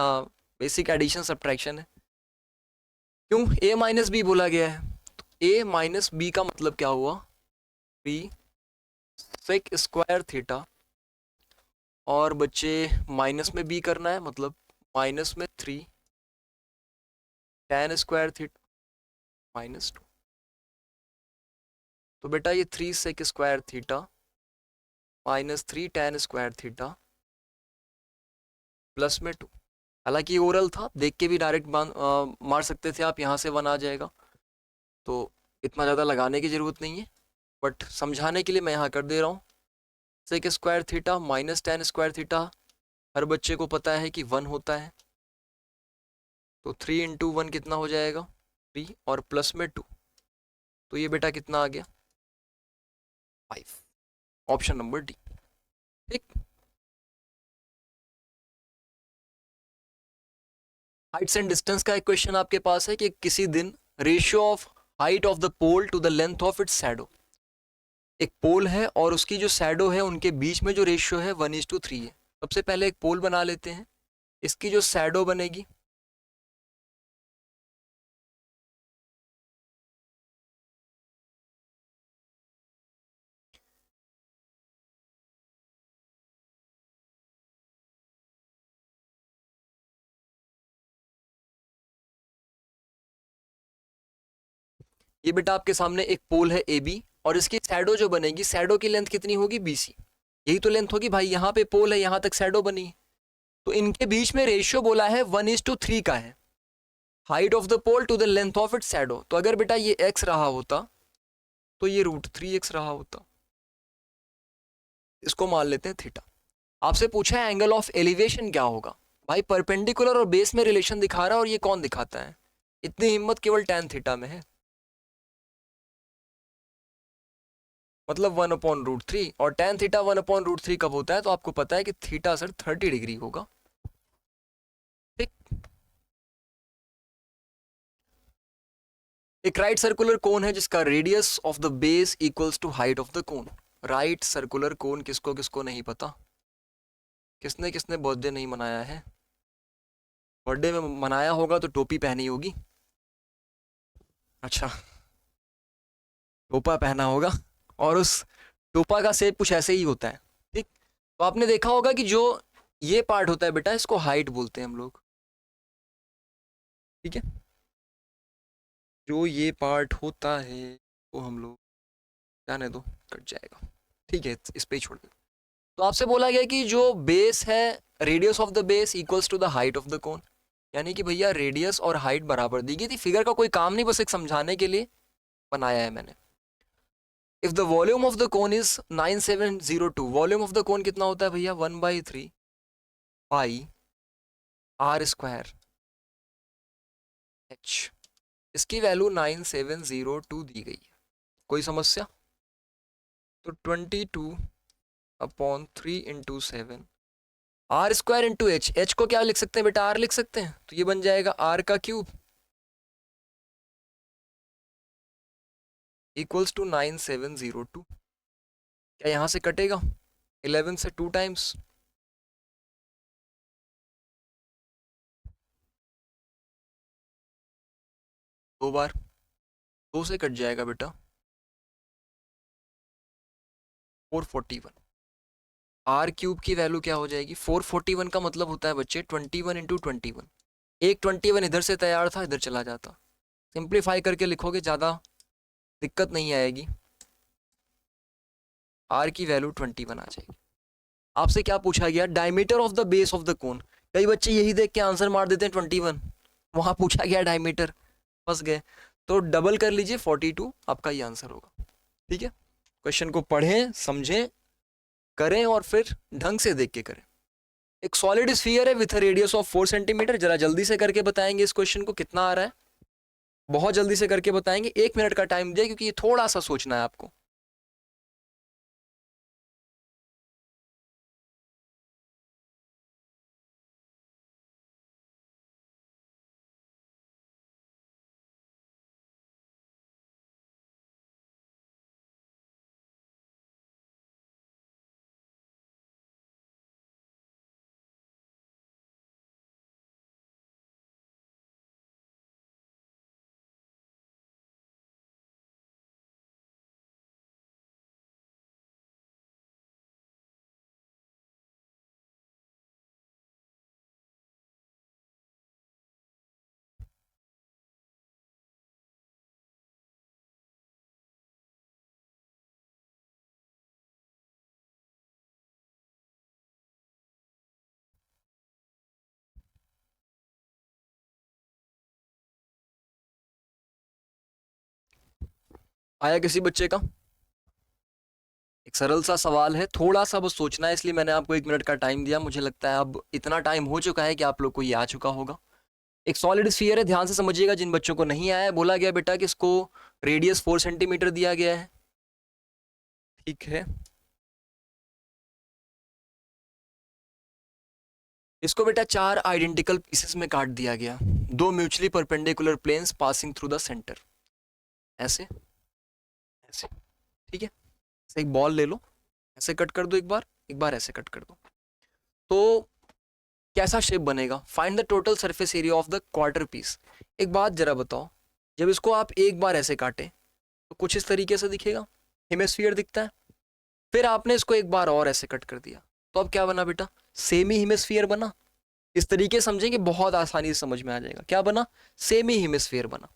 बेसिक एडिशन सब्ट्रैक्शन है। क्यों ए माइनस बी बोला गया है? तो ए माइनस बी का मतलब क्या हुआ? बी सेक स्क्वायर थीटा, और बच्चे माइनस में बी करना है, मतलब माइनस में 3 tan स्क्वायर थीटा माइनस 2। तो बेटा ये 3 sec square theta minus 3 tan square theta plus में 2। हालांकि ओरल था, देख के भी डायरेक्ट मार सकते थे आप, यहाँ से 1 आ जाएगा, तो इतना ज़्यादा लगाने की ज़रूरत नहीं है, बट समझाने के लिए मैं यहाँ कर दे रहा हूँ। Sec square theta minus tan square theta हर बच्चे को पता है कि 1 होता है, तो 3 इंटू 1 कितना हो जाएगा? 3 और प्लस में 2, तो ये बेटा कितना आ गया? 5। ऑप्शन नंबर डी, ठीक। हाइट्स एंड डिस्टेंस का एक क्वेश्चन आपके पास है कि किसी दिन ratio of height of the pole to the length of its shadow, एक पोल है और उसकी जो शैडो है उनके बीच में जो रेशियो है 1:3 है। सबसे पहले एक पोल बना लेते हैं, इसकी जो शैडो बनेगी, ये बेटा आपके सामने एक पोल है ए बी, और इसकी शैडो जो बनेगी, शैडो की लेंथ कितनी होगी? BC, यही तो लेंथ होगी भाई, यहाँ पे पोल है, यहाँ तक शैडो बनी है, तो इनके बीच में रेशियो बोला है 1:3 का है, height of the pole to the length of its shadow. तो अगर बेटा ये x रहा होता तो ये √3x रहा होता, इसको मान लेते हैं थीटा। आपसे पूछा है एंगल ऑफ एलिवेशन क्या होगा, भाई परपेंडिकुलर और बेस में रिलेशन दिखा रहा है, और ये कौन दिखाता है? इतनी हिम्मत केवल tan थीटा में है, मतलब 1/√3, और tan थीटा 1/√3 कब होता है? तो आपको पता है कि थीटा सर 30 डिग्री होगा, ठीक। एक राइट सर्कुलर कोन है जिसका radius of the base equals to height of the cone. Right circular cone किसको किसको नहीं पता? किसने किसने बर्थडे नहीं मनाया है? बर्थडे में मनाया होगा तो टोपी पहनी होगी, अच्छा, टोपा पहना होगा, और उस टोपा का शेप कुछ ऐसे ही होता है, ठीक। तो आपने देखा होगा कि जो ये पार्ट होता है बेटा, इसको हाइट बोलते हैं हम लोग, ठीक है। जो ये पार्ट होता है वो हम लोग, जाने दो, कट जाएगा, ठीक है, इस पे ही छोड़ दो। तो आपसे बोला गया कि जो बेस है, radius of the base equals to the height of the cone, यानी कि भैया रेडियस और हाइट बराबर दी गई थी। फिगर का कोई काम नहीं, बस एक समझाने के लिए बनाया है मैंने। If the volume of the cone is 9702, volume of the cone कितना होता है भैया? 1/3 पाई आर स्क्वायर एच, इसकी वैल्यू 9702 दी गई है, कोई समस्या? तो 22/3 into 7 r square into h, h को क्या लिख सकते हैं बेटा? आर लिख सकते हैं, तो ये बन जाएगा आर का क्यूब इक्वल्स टू 9702। क्या यहाँ से कटेगा? 11 से 2 टाइम्स, 2 बार, 2 से कट जाएगा बेटा 441। आर क्यूब की वैल्यू क्या हो जाएगी? 441 का मतलब होता है बच्चे 21 इंटू 21, एक 21 इधर से तैयार था, इधर चला जाता, सिंप्लीफाई करके लिखोगे, ज़्यादा दिक्कत नहीं आएगी, आर की वैल्यू 21 आ जाएगी। आपसे क्या पूछा गया? Diameter of the base of the कोन। कई बच्चे यही देख के आंसर मार देते हैं 21, वहां पूछा गया डायमीटर, फंस गए। तो डबल कर लीजिए, 42 आपका ये आंसर होगा, ठीक है। क्वेश्चन को पढ़ें, समझें, करें, और फिर ढंग से देख के करें। एक सॉलिड स्फीयर है विथ रेडियस ऑफ 4 सेंटीमीटर, जरा जल्दी से करके बताएंगे इस क्वेश्चन को कितना आ रहा है, बहुत जल्दी से करके बताएंगे, 1 मिनट का टाइम दिया क्योंकि ये थोड़ा सा सोचना है आपको। आया किसी बच्चे का? एक सरल सा सवाल है, थोड़ा सा बस सोचना है, इसलिए मैंने आपको 1 मिनट का टाइम दिया। मुझे लगता है अब इतना टाइम हो चुका है कि आप लोग को ये आ चुका होगा। एक सॉलिड स्फीयर है, ध्यान से समझिएगा। जिन बच्चों को नहीं आया है, बोला गया बेटा कि इसको रेडियस 4 सेंटीमीटर दिया गया है, ठीक है। इसको बेटा 4 आइडेंटिकल पीसेस में काट दिया गया, 2 mutually perpendicular planes passing through the centre, ऐसे ऐसे, ठीक है। ऐसे एक बॉल ले लो, ऐसे कट कर दो, एक बार ऐसे कट कर दो, तो कैसा शेप बनेगा? Find the total surface area of the quarter piece. एक बात जरा बताओ, जब इसको आप एक बार ऐसे काटे तो कुछ इस तरीके से दिखेगा, हेमिस्फीयर दिखता है। फिर आपने इसको एक बार और ऐसे कट कर दिया, तो अब क्या बना बेटा? सेमी हेमिस्फीयर बना। इस तरीके समझेंगे, बहुत आसानी से समझ में आ जाएगा। क्या बना? सेमी हेमिस्फीयर बना।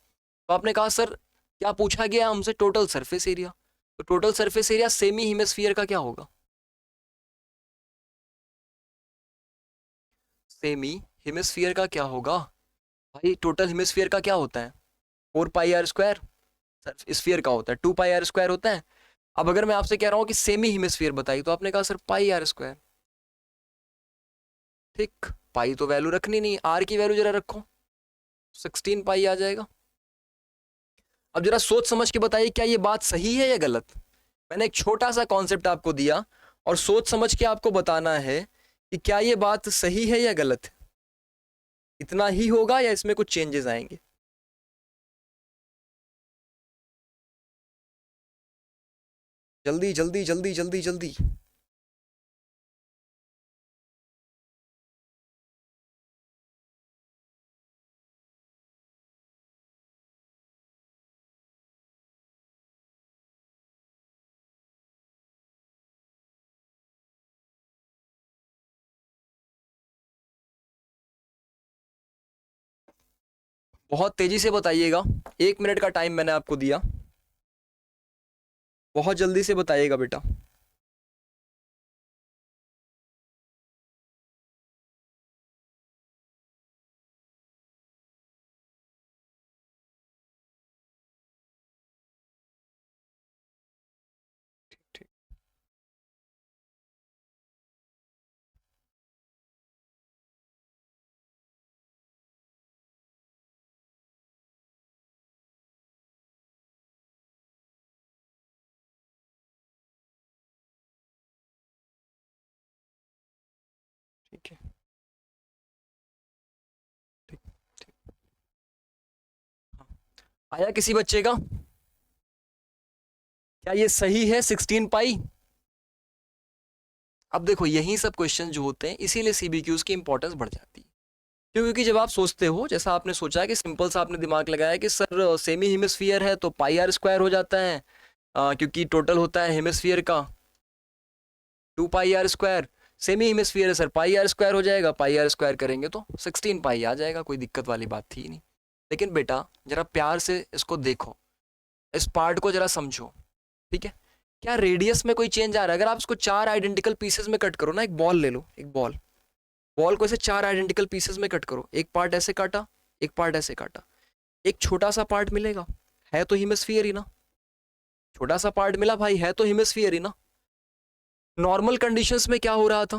तो आपने कहा सर क्या पूछा गया हमसे? Total surface area. तो total surface area semi hemisphere का क्या होगा? सेमी हेमिस्फीयर का क्या होगा भाई? टोटल हेमिस्फीयर का क्या होता है? 4 पाई r स्क्वायर। स्फीयर का होता है 2 पाई r स्क्वायर होता है। अब अगर मैं आपसे कह रहा हूं कि सेमी हेमिस्फीयर बताइए, तो आपने कहा सर पाई r स्क्वायर। ठीक, पाई तो वैल्यू रखनी नहीं, आर की वैल्यू जरा रखो, 16 पाई आ जाएगा। अब जरा सोच समझ के बताइए, क्या ये बात सही है या गलत? मैंने एक छोटा सा कॉन्सेप्ट आपको दिया और सोच समझ के आपको बताना है कि क्या ये बात सही है या गलत है। इतना ही होगा या इसमें कुछ चेंजेस आएंगे? जल्दी जल्दी जल्दी जल्दी जल्दी। बहुत तेजी से बताइएगा, 1 मिनट का टाइम मैंने आपको दिया, बहुत जल्दी से बताइएगा बेटा। ठीक, ठीक है, ठीक, ठीक। हाँ। आया किसी बच्चे का? क्या ये सही है 16 पाई? अब देखो, यही सब क्वेश्चन जो होते हैं, इसीलिए सीबीक्यूज की इंपॉर्टेंस बढ़ जाती है। क्योंकि जब आप सोचते हो, जैसा आपने सोचा कि सिंपल सा आपने दिमाग लगाया कि सर सेमी हेमिस्फीयर है तो पाई r स्क्वायर हो जाता है, क्योंकि टोटल होता है हेमिस्फीयर का 2 पाई r स्क्वायर। सेमी हेमिस्फीयर है सर, पाई r स्क्वायर हो जाएगा, पाई r स्क्वायर करेंगे तो 16 पाई आ जाएगा, कोई दिक्कत वाली बात थी नहीं। लेकिन बेटा जरा प्यार से इसको देखो, इस पार्ट को जरा समझो, ठीक है। क्या रेडियस में कोई चेंज आ रहा है? अगर आप इसको 4 आइडेंटिकल पीसेस में कट करो ना, एक बॉल ले लो, एक बॉल, बॉल को ऐसे 4 आइडेंटिकल पीसेस में कट करो, एक पार्ट ऐसे काटा, एक पार्ट ऐसे काटा, एक छोटा सा पार्ट मिलेगा, है तो हेमिस्फीयर ही ना। छोटा सा पार्ट मिला भाई, है तो हेमिस्फीयर ही ना। नॉर्मल कंडीशंस में क्या हो रहा था?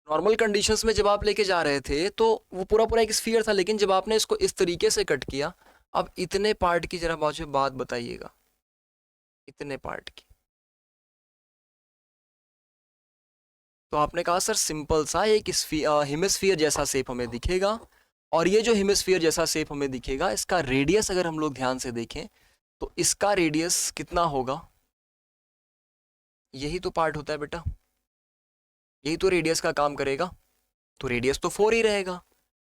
नॉर्मल कंडीशंस में जब आप लेके जा रहे थे तो वो पूरा पूरा एक स्फीयर था, लेकिन जब आपने इसको इस तरीके से कट किया, अब इतने पार्ट की जरा मुझे बात बताइएगा, इतने पार्ट की। तो आपने कहा सर सिंपल सा एक हेमिस्फीयर जैसा शेप हमें दिखेगा, और ये जो हेमिस्फीयर जैसा शेप हमें दिखेगा, इसका रेडियस अगर हम लोग ध्यान से देखें तो इसका रेडियस कितना होगा? यही तो पार्ट होता है बेटा, यही तो रेडियस का काम करेगा। तो रेडियस तो 4 ही रहेगा,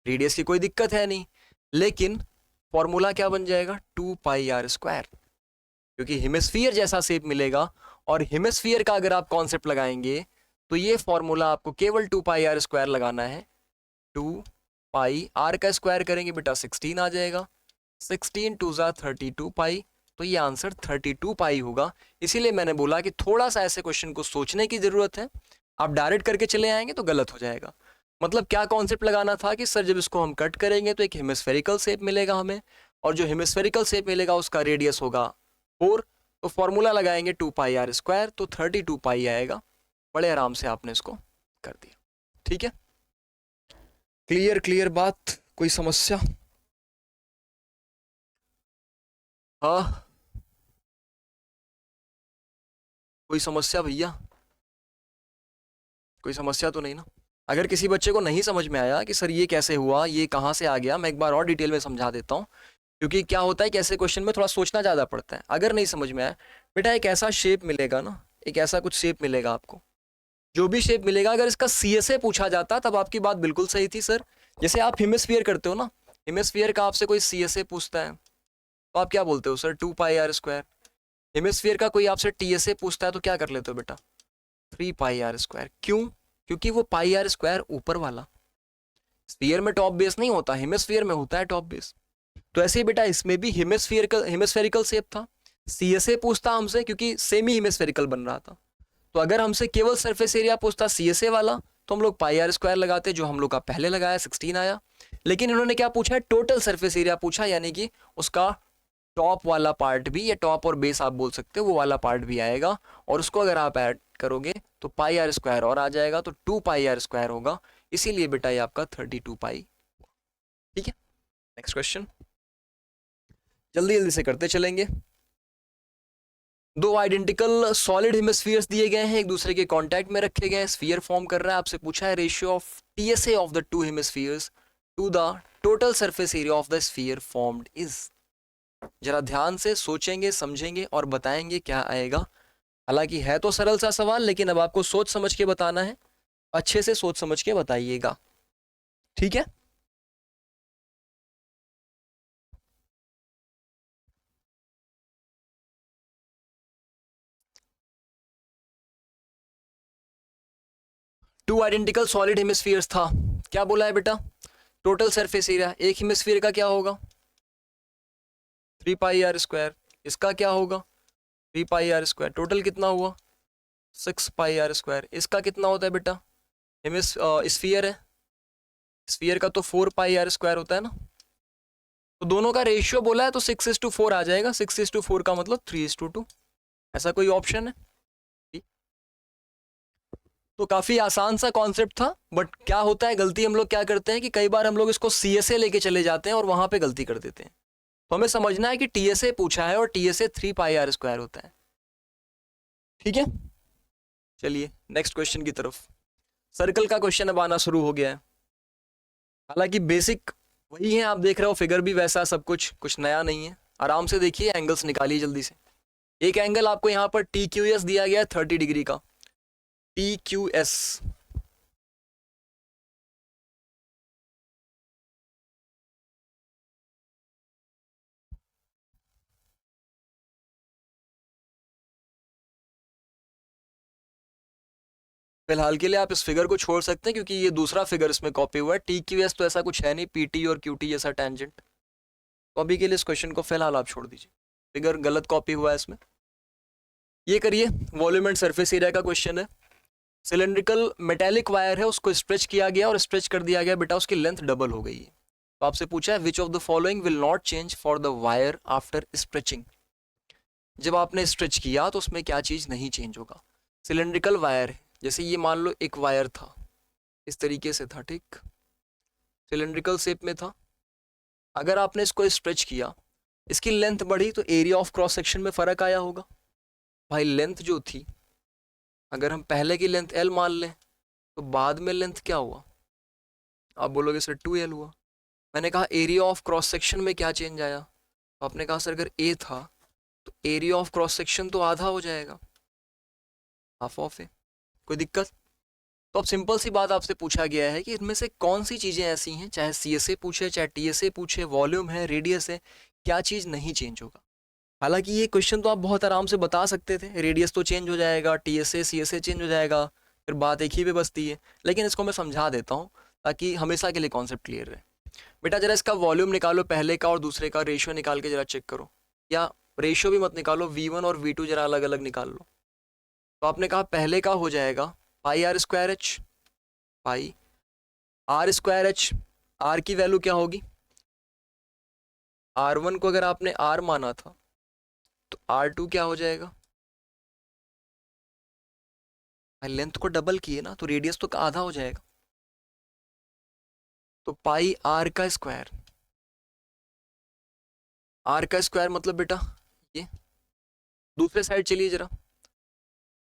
रेडियस की कोई दिक्कत है नहीं। लेकिन फॉर्मूला क्या बन जाएगा? 2 पाई r स्क्वायर, क्योंकि हेमिस्फीयर जैसा शेप मिलेगा, और हेमिस्फीयर का अगर आप कॉन्सेप्ट लगाएंगे तो ये फॉर्मूला आपको केवल 2 पाई r स्क्वायर लगाना है। 2 पाई r का स्क्वायर करेंगे बेटा 16 आ जाएगा, 16 2 ज़ा 32 पाई, तो ये आंसर 32 पाई होगा। इसीलिए मैंने बोला कि थोड़ा सा ऐसे क्वेश्चन को सोचने की जरूरत है, आप डायरेक्ट करके चले आएंगे तो गलत हो जाएगा। मतलब क्या कॉन्सेप्ट लगाना था कि सर जब इसको हम कट करेंगे तो एक हेमिस्फेरिकल शेप मिलेगा हमें, और जो हेमिस्फेरिकल शेप मिलेगा उसका रेडियस होगा 4, तो फॉर्मूला लगाएंगे 2πr², तो 32π आएगा। बड़े आराम से आपने इसको कर दिया। ठीक है, क्लियर क्लियर बात, कोई समस्या? हाँ, कोई समस्या भैया? कोई समस्या तो नहीं ना? अगर किसी बच्चे को नहीं समझ में आया कि सर ये कैसे हुआ, ये कहाँ से आ गया, मैं एक बार और डिटेल में समझा देता हूँ, क्योंकि क्या होता है कि ऐसे क्वेश्चन में थोड़ा सोचना ज़्यादा पड़ता है। अगर नहीं समझ में आया बेटा, एक ऐसा शेप मिलेगा ना, एक ऐसा कुछ शेप मिलेगा आपको, जो भी शेप मिलेगा, अगर इसका CSA पूछा जाता तब आपकी बात बिल्कुल सही थी सर। जैसे आप हेमिस्फीयर करते हो ना, हेमिस्फीयर का आपसे कोई CSA पूछता है तो आप क्या बोलते हो सर? 2πr²। हेमिस्फीयर का कोई आपसे TSA पूछता है तो क्या कर लेते हो बेटा? 3πr²। क्यों? क्योंकि वो πr² ऊपर वाला, स्फीयर में टॉप बेस नहीं होता, हेमिस्फीयर में होता है टॉप बेस। तो ऐसे ही बेटा इसमें भी हेमिस्फेरिकल शेप था, CSA पूछता हमसे क्योंकि सेमी हेमिस्फेरिकल बन रहा था। तो अगर हमसे केवल सरफेस एरिया पूछता CSA वाला तो हम लोग πr² लगाते, जो हम लोग का पहले लगाया 16 आया। लेकिन इन्होंने क्या पूछा है? टोटल सरफेस एरिया पूछा, यानी कि उसका टॉप वाला पार्ट भी, या टॉप और बेस आप बोल सकते हो, वो वाला पार्ट भी आएगा, और उसको अगर आप ऐड करोगे तो πr² और आ जाएगा, तो 2πr² होगा। इसीलिए बेटा ये आपका 32π। ठीक है, नेक्स्ट क्वेश्चन जल्दी जल्दी से करते चलेंगे। दो आइडेंटिकल सॉलिड हेमिस्फीयर्स दिए गए हैं, एक दूसरे के कांटेक्ट में रखे गए हैं, स्फीयर फॉर्म कर रहा है। आपसे पूछा है ratio of TSA of the two hemispheres to the total surface area of the sphere formed is. जरा ध्यान से सोचेंगे, समझेंगे और बताएंगे क्या आएगा। हालांकि है तो सरल सा सवाल, लेकिन अब आपको सोच समझ के बताना है, अच्छे से सोच समझ के बताइएगा। ठीक है, टू आइडेंटिकल सॉलिड हेमिस्फीयर्स था, क्या बोला है बेटा? टोटल सरफेस एरिया, एक हेमिस्फीयर का क्या होगा? 3πr²। इसका क्या होगा? 3πr²। टोटल कितना हुआ? 6πr²। इसका कितना होता है बेटा? स्फीयर है, स्फीयर का तो 4πr² होता है ना। तो दोनों का रेशियो बोला है तो 6:4 आ जाएगा। 6:4 का मतलब 3:2। ऐसा कोई ऑप्शन है? तो काफी आसान सा कॉन्सेप्ट था, बट क्या होता है, गलती हम लोग क्या करते हैं कि कई बार हम लोग इसको CSA लेके चले जाते हैं और वहां पे गलती कर देते हैं। तो हमें समझना है कि TSA पूछा है और TSA 3πr² होता है। ठीक है, चलिए नेक्स्ट क्वेश्चन की तरफ। सर्कल का क्वेश्चन अब आना शुरू हो गया है। हालांकि बेसिक वही है, आप देख रहे हो, फिगर भी वैसा, सब कुछ नया नहीं है। आराम से देखिए, एंगल्स निकालिए जल्दी से। एक एंगल आपको यहाँ पर TQS दिया गया है 30 डिग्री का, TQS। फिलहाल के लिए आप इस फिगर को छोड़ सकते हैं, क्योंकि ये दूसरा फिगर इसमें कॉपी हुआ है। TQS तो ऐसा कुछ है नहीं, PT और QT जैसा टेंजेंट। तो अभी के लिए इस क्वेश्चन को फिलहाल आप छोड़ दीजिए, फिगर गलत कॉपी हुआ है इसमें। ये करिए, वॉल्यूम एंड सरफेस एरिया का क्वेश्चन है। सिलेंड्रिकल मेटेलिक वायर है, उसको स्ट्रेच किया गया और स्ट्रेच कर दिया गया बेटा, उसकी लेंथ डबल हो गई है। तो आपसे पूछा है which of the following will not change for the wire after stretching. जब आपने स्ट्रेच किया तो उसमें क्या चीज नहीं चेंज होगा? सिलेंड्रिकल वायर है, जैसे ये मान लो एक वायर था, इस तरीके से था, ठीक, सिलेंड्रिकल शेप में था। अगर आपने इसको स्ट्रेच किया, इसकी लेंथ बढ़ी तो एरिया ऑफ क्रॉस सेक्शन में फर्क आया होगा। भाई लेंथ जो थी, अगर हम पहले की लेंथ L मान लें तो बाद में लेंथ क्या हुआ? आप बोलोगे सर 2L हुआ। मैंने कहा एरिया ऑफ क्रॉस सेक्शन में क्या चेंज आया? तो आपने कहा सर अगर A था तो एरिया ऑफ क्रॉस सेक्शन तो आधा हो जाएगा, हाफ ऑफ है, कोई दिक्कत? तो अब सिंपल सी बात आपसे पूछा गया है कि इनमें से कौन सी चीज़ें ऐसी हैं, चाहे CSA पूछे, चाहे TSA पूछे, वॉल्यूम है, रेडियस है, क्या चीज़ नहीं चेंज होगा? हालांकि ये क्वेश्चन तो आप बहुत आराम से बता सकते थे, रेडियस तो चेंज हो जाएगा, TSA CSA चेंज हो जाएगा, फिर बात एक ही पे बसती है। लेकिन इसको मैं समझा देता हूँ ताकि हमेशा के लिए कॉन्सेप्ट क्लियर रहे। बेटा जरा इसका वॉल्यूम निकालो, पहले का और दूसरे का रेशियो निकाल के जरा चेक करो, या रेशियो भी मत निकालो, V1 और V2 जरा अलग अलग निकाल लो। तो आपने कहा पहले का हो जाएगा πr²h, पाई r²h, r की वैल्यू क्या होगी? R1 को अगर आपने R माना था तो R2 क्या हो जाएगा? लेंथ को डबल किए ना तो रेडियस तो आधा हो जाएगा, तो पाई R का स्क्वायर। R का स्क्वायर मतलब बेटा ये, दूसरे साइड चलिए जरा,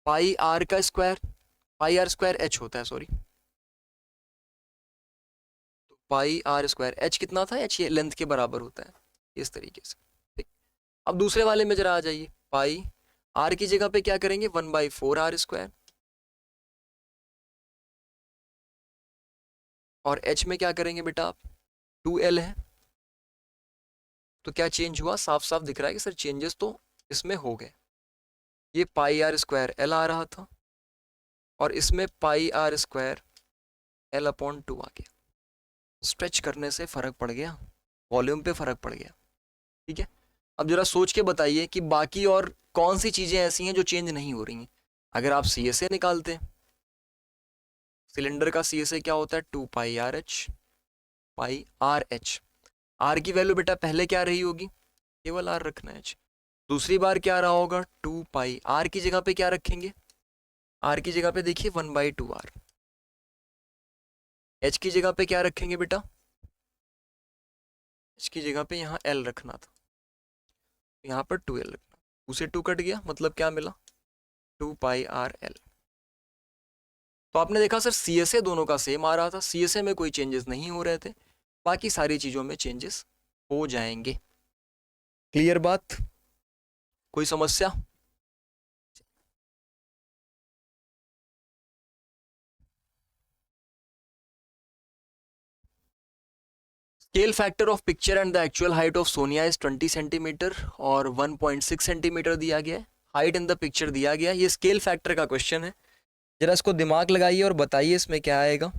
पाई R का स्क्वायर, पाई R स्क्वायर H होता है, सॉरी, तो पाई R स्क्वायर H कितना था? H ये लेंथ के बराबर होता है, इस तरीके से। ठीक, अब दूसरे वाले में जरा आ जाइए, पाई R की जगह पे क्या करेंगे? 1/4 R स्क्वायर, और H में क्या करेंगे बेटा आप? 2L है। तो क्या चेंज हुआ? साफ साफ दिख रहा है कि सर चेंजेस तो इसमें हो गए। ये पाई R स्क्वायर L आ रहा था, और इसमें पाई R स्क्वायर L/2 आ गया। स्ट्रेच करने से फर्क पड़ गया, वॉल्यूम पे फर्क पड़ गया। ठीक है, अब जरा सोच के बताइए कि बाकी और कौन सी चीजें ऐसी हैं जो चेंज नहीं हो रही हैं। अगर आप CSA निकालते हैं, सिलेंडर का CSA क्या होता है? 2πRH, पाई RH। R की वैल्यू बेटा पहले क्या रही होगी? केवल R रखना है। दूसरी बार क्या रहा होगा? 2π। R की जगह पे क्या रखेंगे? R की जगह पे देखिए 1/2R। H की जगह पे क्या रखेंगे बेटा? H की जगह पे यहाँ L रखना था, यहाँ पर 2L रखना, उसे 2 कट गया, मतलब क्या मिला? 2πRL। तो आपने देखा सर CSA दोनों का सेम आ रहा था, CSA में कोई चेंजेस नहीं हो रहे थे, बाकी सारी चीज़ों में चेंजेस हो जाएंगे। क्लियर बात? कोई समस्या? Scale factor of picture and the actual height of Sonia is 20 centimetre और 1.6 सेंटीमीटर दिया गया है। हाइट इन द पिक्चर दिया गया है। ये स्केल फैक्टर का क्वेश्चन है, जरा इसको दिमाग लगाइए और बताइए इसमें क्या आएगा।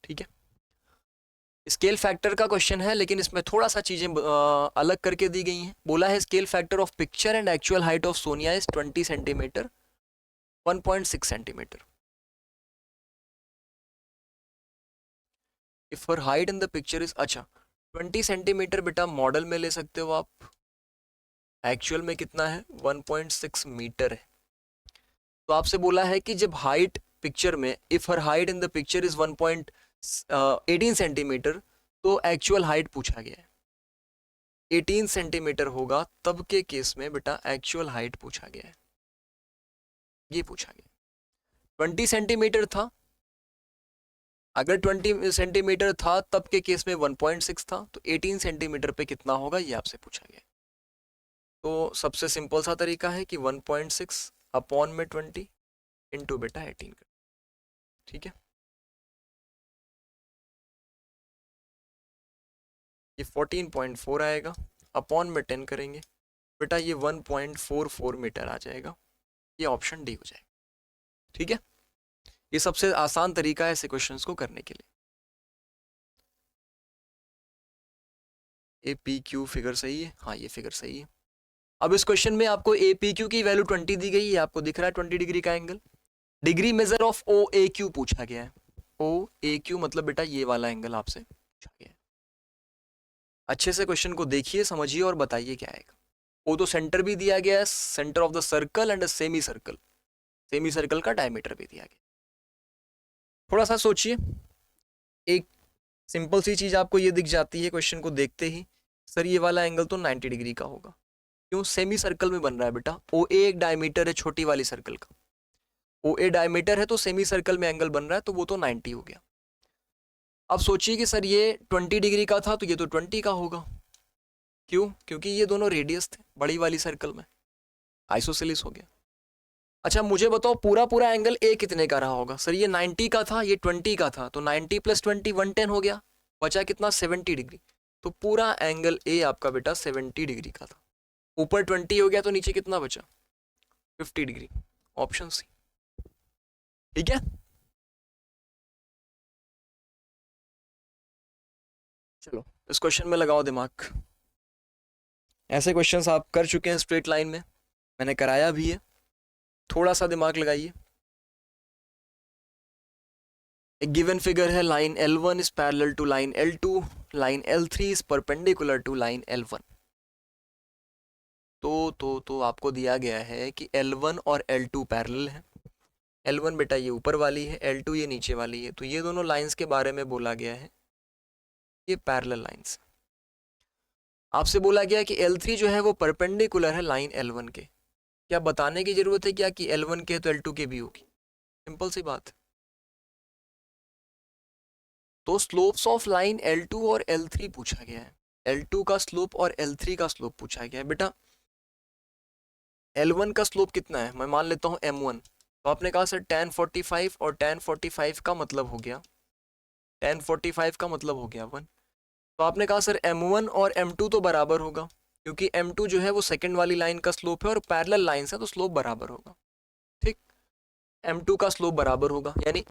ठीक है, स्केल फैक्टर का क्वेश्चन है, लेकिन इसमें थोड़ा सा चीजें अलग करके दी गई हैं। बोला है scale factor of picture and actual height of Sonia is 20 centimetre 1.6 centimetre. If her height in the picture is, अच्छा 20 सेंटीमीटर बेटा मॉडल में ले सकते हो आप, एक्चुअल में कितना है? 1.6 मीटर है। तो आपसे बोला है कि जब हाइट पिक्चर में, if her height in the picture is 1.18 centimetre, तो एक्चुअल हाइट पूछा गया है 18 सेंटीमीटर होगा, तब के केस में बेटा एक्चुअल हाइट पूछा गया है, ये पूछा गया। 20 सेंटीमीटर था, अगर 20 सेंटीमीटर था तब के केस में 1.6 था, तो 18 सेंटीमीटर पे कितना होगा ये आपसे पूछा गया। तो सबसे सिंपल सा तरीका है कि 1.6 अपॉन में 20 इंटू बेटा 18 कर, ठीक है। ये 14.4 आएगा, अपॉन में 10 करेंगे बेटा, ये 1.44 मीटर आ जाएगा। ये ऑप्शन डी हो जाएगा, ठीक है। ये सबसे आसान तरीका है ऐसे क्वेश्चंस को करने के लिए। APQ फिगर सही है, हाँ ये फिगर सही है। अब इस क्वेश्चन में आपको APQ की वैल्यू 20 दी गई है, आपको दिख रहा है 20 डिग्री का angle. Degree measure of OAQ पूछा गया है। OAQ मतलब बेटा ये वाला एंगल आपसे पूछा गया है। अच्छे से क्वेश्चन को देखिए, समझिए और बताइए क्या आएगा। वो तो सेंटर भी दिया गया है, centre of the circle and semi circle, semi circle का डायमीटर भी दिया गया। थोड़ा सा सोचिए, एक सिंपल सी चीज आपको ये दिख जाती है क्वेश्चन को देखते ही, सर ये वाला एंगल तो 90 डिग्री का होगा। क्यों? सेमी सर्कल में बन रहा है बेटा, OA एक डायमीटर है छोटी वाली सर्कल का, OA डायमीटर है तो सेमी सर्कल में एंगल बन रहा है, तो वो तो 90 हो गया। अब सोचिए कि सर ये 20 डिग्री का था तो ये तो 20 का होगा। क्यों? क्योंकि ये दोनों रेडियस थे बड़ी वाली सर्कल में, आइसोसेलिस हो गया। अच्छा मुझे बताओ पूरा पूरा एंगल ए कितने का रहा होगा? सर ये 90 का था, ये 20 का था, तो 90 + 20 110 हो गया, बचा कितना? 70 डिग्री। तो पूरा एंगल ए आपका बेटा 70 डिग्री का था। ऊपर 20 हो गया तो नीचे कितना बचा? 50 डिग्री। ऑप्शन सी, ठीक है। चलो इस क्वेश्चन में लगाओ दिमाग। ऐसे क्वेश्चंस आप कर चुके हैं स्ट्रेट लाइन में, मैंने कराया भी है, थोड़ा सा दिमाग लगाइए। एक गिवन फिगर है, line L1 is parallel to line L2, line L3 is perpendicular to line L1। तो आपको दिया गया है कि L1 और L2 पैरेलल है। L1 बेटा ये ऊपर वाली है, L2 ये नीचे वाली है, तो ये दोनों लाइंस के बारे में बोला गया है, ये पैरेलल लाइंस। आपसे बोला गया कि L3 जो है वो परपेंडिकुलर है लाइन L1 के। क्या बताने की जरूरत है क्या कि L1 के तो L2 के भी होगी, सिंपल सी बात। तो स्लोप्स ऑफ लाइन L2 और L3 पूछा गया है, L2 का स्लोप और L3 का स्लोप पूछा गया है। बेटा L1 का स्लोप कितना है, मैं मान लेता हूँ M1, तो आपने कहा सर tan 45 और tan 45 का मतलब हो गया, tan 45 का मतलब हो गया 1। तो आपने कहा सर M1 और M2 तो बराबर होगा, क्योंकि M2 जो है वो सेकंड वाली लाइन का स्लोप है और पैरेलल लाइन है तो स्लोप बराबर होगा। ठीक, M2 का स्लोप बराबर होगा, यानी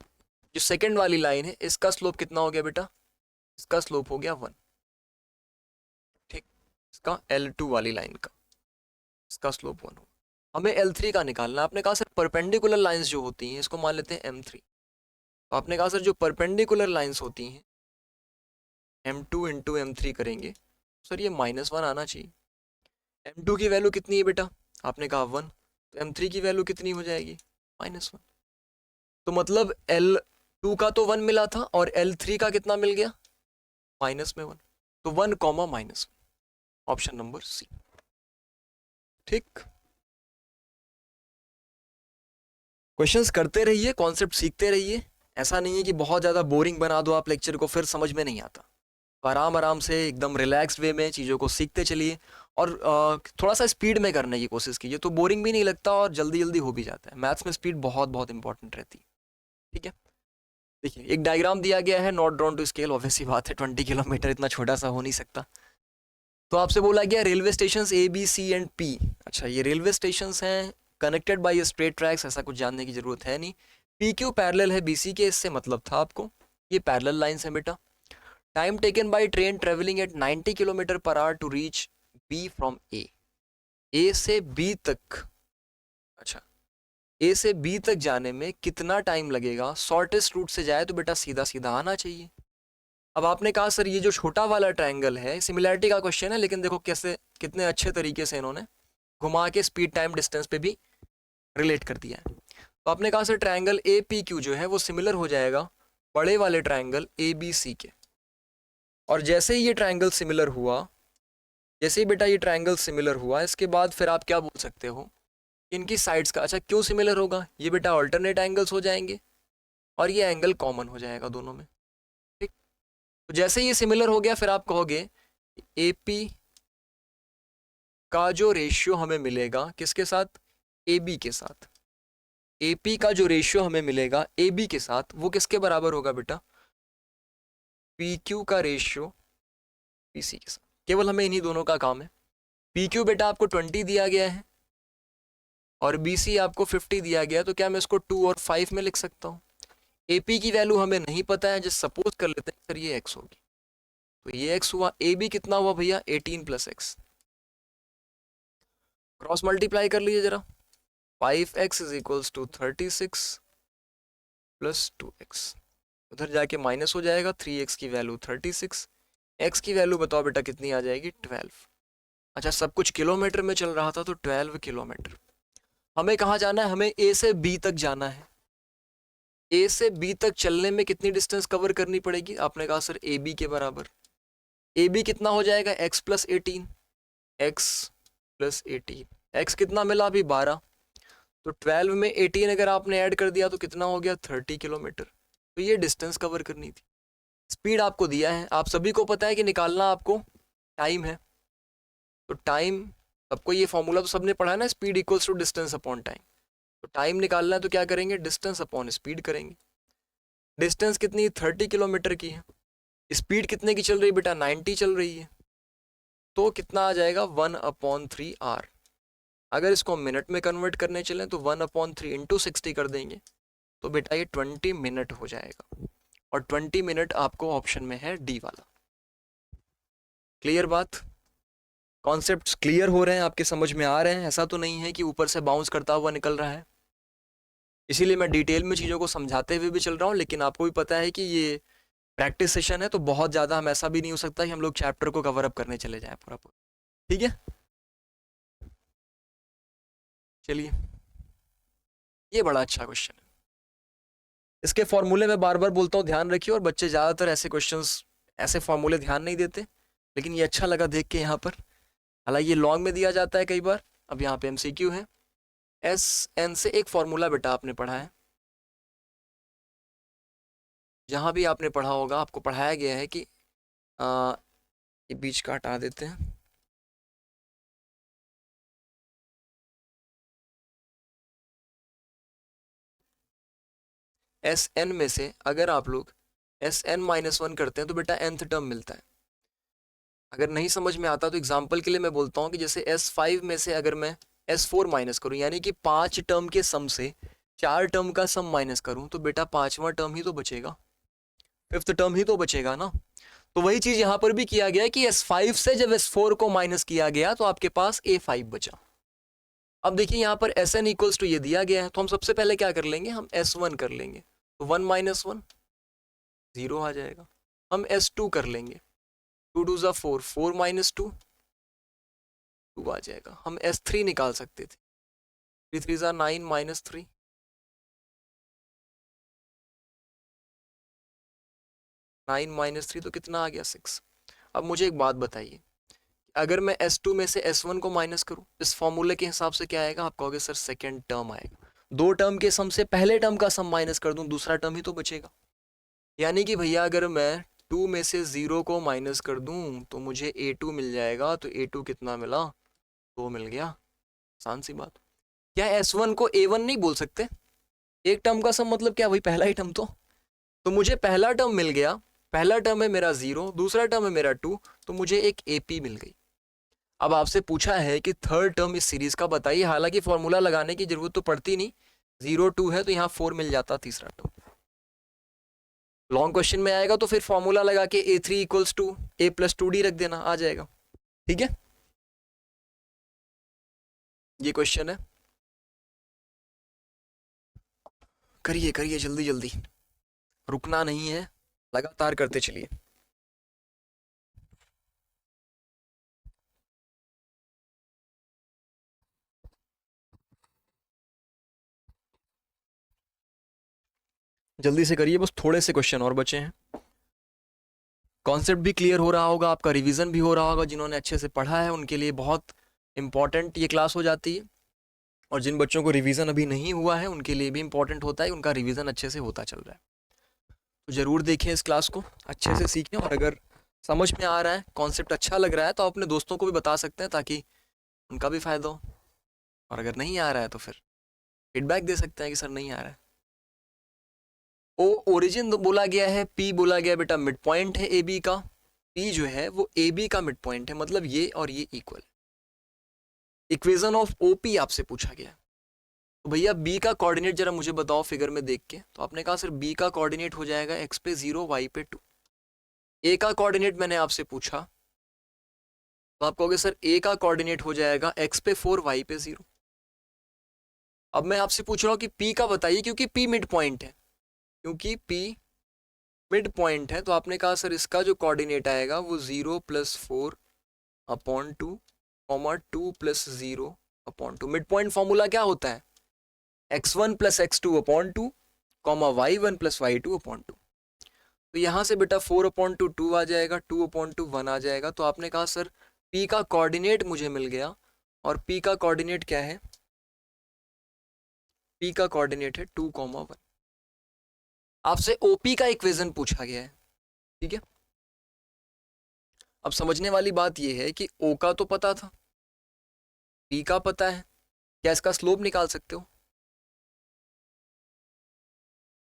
जो सेकंड वाली लाइन है इसका स्लोप कितना हो गया बेटा, इसका स्लोप हो गया 1। ठीक, इसका L2 वाली लाइन का इसका स्लोप 1 होगा। हमें L3 का निकालना है। आपने कहा सर परपेंडिकुलर लाइंस जो होती हैं इसको मान लेते हैं M3। तो आपने कहा सर जो परपेंडिकुलर लाइंस होती हैं M2 इंटू M3 करेंगे, सर ये -1 आना चाहिए। M2 की वैल्यू कितनी है बेटा, आपने कहा 1, तो M3 की वैल्यू कितनी हो जाएगी, -1। तो मतलब L2 का तो 1 मिला था और L3 का कितना मिल गया, -1। तो 1, -1, ऑप्शन नंबर सी। ठीक, क्वेश्चंस करते रहिए, कॉन्सेप्ट सीखते रहिए। ऐसा नहीं है कि बहुत ज़्यादा बोरिंग बना दो आप लेक्चर को, फिर समझ में नहीं आता। तो आराम आराम से एकदम रिलैक्स वे में चीज़ों को सीखते चलिए और थोड़ा सा स्पीड में करने की कोशिश कीजिए, तो बोरिंग भी नहीं लगता और जल्दी जल्दी हो भी जाता है। मैथ्स में स्पीड बहुत बहुत इंपॉर्टेंट रहती है। ठीक है, देखिए एक डायग्राम दिया गया है, not drawn to scale, obviously बात है 20 किलोमीटर इतना छोटा सा हो नहीं सकता। तो आपसे बोला गया railway station A B C and P। अच्छा, ये रेलवे स्टेशन हैं कनेक्टेड बाय स्ट्रेट ट्रैक्स, ऐसा कुछ जानने की जरूरत है नहीं। PQ पैरेलल है BC के, इससे मतलब था आपको, ये पैरेलल लाइंस है बेटा। Time taken by train travelling at 90 kilometre per hour to reach B from A से B तक। अच्छा, A से B तक जाने में कितना टाइम लगेगा, शॉर्टेस्ट रूट से जाए तो बेटा सीधा सीधा आना चाहिए। अब आपने कहा सर ये जो छोटा वाला ट्रायंगल है, सिमिलैरिटी का क्वेश्चन है, लेकिन देखो कैसे कितने अच्छे तरीके से इन्होंने घुमा के स्पीड टाइम डिस्टेंस पे भी रिलेट कर दिया है। तो आपने कहा सर ट्रायंगल APQ जो है वो सिमिलर हो जाएगा बड़े वाले ट्रायंगल ABC के। और जैसे ही ये ट्रायंगल सिमिलर हुआ, जैसे ही बेटा ये ट्रायंगल सिमिलर हुआ, इसके बाद फिर आप क्या बोल सकते हो, इनकी साइड्स का, अच्छा क्यों सिमिलर होगा, ये बेटा ऑल्टरनेट एंगल्स हो जाएंगे और ये एंगल कॉमन हो जाएगा दोनों में। ठीक, तो जैसे ये सिमिलर हो गया, फिर आप कहोगे AP का जो रेशियो हमें मिलेगा किसके साथ, AB के साथ। AP का जो रेशियो हमें मिलेगा AB के साथ, वो किसके बराबर होगा बेटा, PQ का रेशियो PC के साथ। केवल हमें इन्हीं दोनों का काम है। PQ बेटा आपको 20 दिया गया है और BC आपको 50 दिया गया है, तो क्या मैं इसको 2 और 5 में लिख सकता हूँ। AP की वैल्यू हमें नहीं पता है, जस्ट सपोज कर लेते हैं सर ये x होगी, तो ये x हुआ। AB कितना हुआ भैया, 18 + x। क्रॉस मल्टीप्लाई कर लीजिए जरा, 5x = 36 + 2x, उधर जाके माइनस हो जाएगा, 3x की वैल्यू 36, x की वैल्यू बताओ बेटा कितनी आ जाएगी, 12। अच्छा, सब कुछ किलोमीटर में चल रहा था तो 12 किलोमीटर। हमें कहाँ जाना है, हमें A से B तक जाना है। A से B तक चलने में कितनी डिस्टेंस कवर करनी पड़ेगी, आपने कहा सर AB के बराबर। AB कितना हो जाएगा, x + 18, x + 18, x कितना मिला अभी 12, तो 12 में 18 अगर आपने ऐड कर दिया तो कितना हो गया, 30 किलोमीटर। तो ये डिस्टेंस कवर करनी थी। स्पीड आपको दिया है, आप सभी को पता है कि निकालना आपको टाइम है, तो टाइम, सबको ये फॉर्मूला तो सबने पढ़ा है ना, speed equals to distance upon time. तो टाइम निकालना है तो क्या करेंगे, डिस्टेंस अपॉन स्पीड करेंगे। डिस्टेंस कितनी, 30 किलोमीटर की है। स्पीड कितने की चल रही है बेटा, 90 चल रही है, तो कितना आ जाएगा, 1/3r। अगर इसको मिनट में कन्वर्ट करने चलें तो 1/3 × 60 कर देंगे, तो बेटा ये 20 मिनट हो जाएगा। और 20 मिनट आपको ऑप्शन में है डी वाला। क्लियर बात, कॉन्सेप्ट्स क्लियर हो रहे हैं आपके, समझ में आ रहे हैं, ऐसा तो नहीं है कि ऊपर से बाउंस करता हुआ निकल रहा है। इसीलिए मैं डिटेल में चीज़ों को समझाते हुए भी चल रहा हूँ, लेकिन आपको भी पता है कि ये प्रैक्टिस सेशन है, तो बहुत ज़्यादा हम ऐसा भी नहीं हो सकता कि हम लोग चैप्टर को कवर अप करने चले जाएं पूरा पूरा। ठीक है, चलिए, ये बड़ा अच्छा क्वेश्चन है। इसके फॉर्मूले में बार बार बोलता हूँ, ध्यान रखिए, और बच्चे ज़्यादातर ऐसे क्वेश्चंस, ऐसे फॉर्मूले ध्यान नहीं देते, लेकिन ये अच्छा लगा देख के यहाँ पर। हालांकि ये लॉन्ग में दिया जाता है कई बार। अब यहाँ पे एमसीक्यू है। एस एन से एक फॉर्मूला बेटा आपने पढ़ा है, जहाँ भी आपने पढ़ा होगा आपको पढ़ाया गया है कि ये बीच का हटा देते हैं। एस एन में से अगर आप लोग एस एन -1 करते हैं तो बेटा nth टर्म मिलता है। अगर नहीं समझ में आता तो एग्जाम्पल के लिए मैं बोलता हूँ कि जैसे S5 में से अगर मैं S4 माइनस करूँ, यानी कि 5 टर्म के सम से 4 टर्म का सम माइनस करूँ, तो बेटा 5वां टर्म ही तो बचेगा, 5th टर्म ही तो बचेगा ना। तो वही चीज यहाँ पर भी किया गया है कि S5 से जब S4 को माइनस किया गया तो आपके पास A5 बचा। अब देखिए यहाँ पर Sn इक्वल्स टू ये दिया गया है, तो हम सबसे पहले क्या कर लेंगे, हम S1 कर लेंगे, तो 1 - 1 0 आ जाएगा। हम S2 कर लेंगे, 2 2 ज़ा 4, 4 - 2 2 आ जाएगा। हम S3 निकाल सकते थे, 3 3 ज़ा 9 -3 9 - 3 तो कितना आ गया 6। अब मुझे एक बात बताइए, अगर मैं S2 में से S1 को माइनस करूं, इस फॉर्मूले के हिसाब से क्या आएगा, आप कहोगे सर सेकेंड टर्म आएगा। 2 टर्म के सम से पहले टर्म का सम माइनस कर दूं, दूसरा टर्म ही तो बचेगा। यानी कि भैया अगर मैं 2 में से 0 को माइनस कर दूं तो मुझे A2 मिल जाएगा। तो A2 कितना मिला, 2 मिल गया। आसान सी बात। क्या S1 को A1 नहीं बोल सकते? एक टर्म का सम मतलब क्या, वही पहला ही टर्म। तो मुझे पहला टर्म मिल गया, पहला टर्म है मेरा 0, दूसरा टर्म है मेरा 2, तो मुझे एक AP मिल गई। अब आपसे पूछा है कि थर्ड टर्म इस सीरीज का बताइए, हालांकि फॉर्मूला लगाने की जरूरत तो पड़ती नहीं, 0 2 है तो यहाँ 4 मिल जाता तीसरा टर्म। लॉन्ग क्वेश्चन में आएगा तो फिर फॉर्मूला लगा के A3 इक्वल्स टू A+2D रख देना, आ जाएगा। ठीक है, ये क्वेश्चन है, करिए करिए जल्दी जल्दी, रुकना नहीं है, लगातार करते चलिए। जल्दी से करिए, बस थोड़े से क्वेश्चन और बचे हैं। कॉन्सेप्ट भी क्लियर हो रहा होगा, आपका रिवीजन भी हो रहा होगा। जिन्होंने अच्छे से पढ़ा है उनके लिए बहुत इंपॉर्टेंट ये क्लास हो जाती है, और जिन बच्चों को रिवीजन अभी नहीं हुआ है उनके लिए भी इंपॉर्टेंट होता है, उनका रिवीजन अच्छे से होता चल रहा है। तो ज़रूर देखें इस क्लास को, अच्छे से सीखें, और अगर समझ में आ रहा है, कॉन्सेप्ट अच्छा लग रहा है, तो आप अपने दोस्तों को भी बता सकते हैं ताकि उनका भी फ़ायदा हो। और अगर नहीं आ रहा है तो फिर फीडबैक दे सकते हैं कि सर नहीं आ रहा है। ओ ओरिजिन बोला गया है, पी बोला गया बेटा मिड पॉइंट है ए बी का। पी जो है वो ए बी का मिड पॉइंट है, मतलब ये और ये equal. Equation of O P आपसे पूछा गया। तो भैया बी का कोऑर्डिनेट जरा मुझे बताओ फिगर में देख के। तो आपने कहा सर बी का कोऑर्डिनेट हो जाएगा एक्स पे 0, वाई पे 2। ए का कोऑर्डिनेट मैंने आपसे पूछा, तो आप कहोगे सर ए का कोऑर्डिनेट हो जाएगा एक्स पे 4, वाई पे 0। अब मैं आपसे पूछ रहा हूँ कि पी का बताइए, क्योंकि पी मिड पॉइंट है, क्योंकि पी मिड पॉइंट है। तो आपने कहा सर इसका जो कोऑर्डिनेट आएगा वो 0 + 4 upon 2, 2 + 0 upon 2। Mid point formula क्या होता है, x1 + x2 upon 2, y1 + y2 upon 2। तो यहाँ से बेटा 4/2 2 आ जाएगा, 2/2 1 आ जाएगा। तो आपने कहा सर p का कोऑर्डिनेट मुझे मिल गया, और p का कोऑर्डिनेट क्या है, p का कोऑर्डिनेट है 2, 1। आपसे OP का इक्वेशन पूछा गया है, ठीक है। अब समझने वाली बात यह है कि O का तो पता था, P का पता है, क्या इसका स्लोप निकाल सकते हो?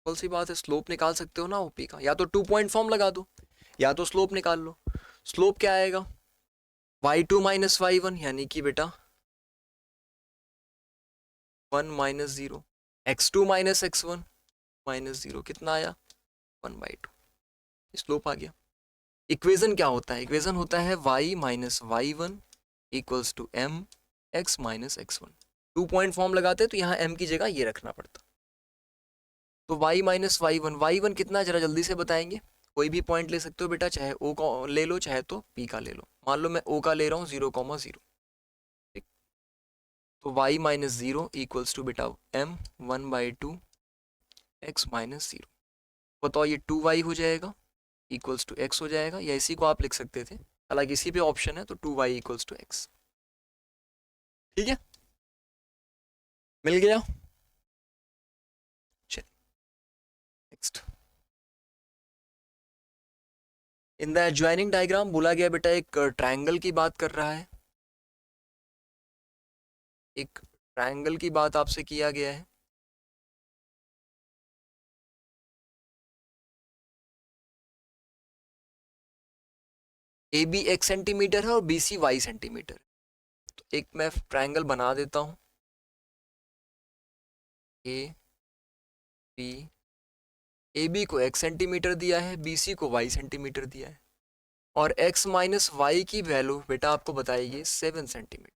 कौन सी बात है, स्लोप निकाल सकते हो ना OP का, या तो 2 पॉइंट फॉर्म लगा दो, या तो स्लोप निकाल लो। स्लोप क्या आएगा, y2 - y1, यानी कि बेटा 1 - 0, x2 - x1 -0, कितना आया 1/2, स्लोप आ गया। इक्वेशन क्या होता है, इक्वेशन होता है y - y1 equals to m x - x1। 2 point form लगाते तो यहाँ m की जगह ये रखना पड़ता। तो y माइनस वाई वन कितना है जरा जल्दी से बताएंगे। कोई भी पॉइंट ले सकते हो बेटा, चाहे ओ का ले लो चाहे तो p का ले लो। मान लो मैं o का ले रहा हूँ 0,0, ठीक। तो y माइनस 0 इक्वल्स टू बेटा m 1/2 x माइनस 0। बताओ ये 2y हो जाएगा इक्वल्स टू x हो जाएगा, या इसी को आप लिख सकते थे, हालांकि इसी पे ऑप्शन है, तो 2y इक्वल्स टू x। ठीक है, मिल गया। चलिए next. In the adjoining diagram बोला गया बेटा एक ट्रायंगल की बात कर रहा है, एक ट्रायंगल की बात आपसे किया गया है। ए बी x सेंटीमीटर है और बी सी वाई सेंटीमीटर। तो एक मैं ट्रायंगल बना देता हूं, ए बी, ए बी को x सेंटीमीटर दिया है, बी सी को y सेंटीमीटर दिया है, और x माइनस वाई की वैल्यू बेटा आपको बताइए 7 centimetre.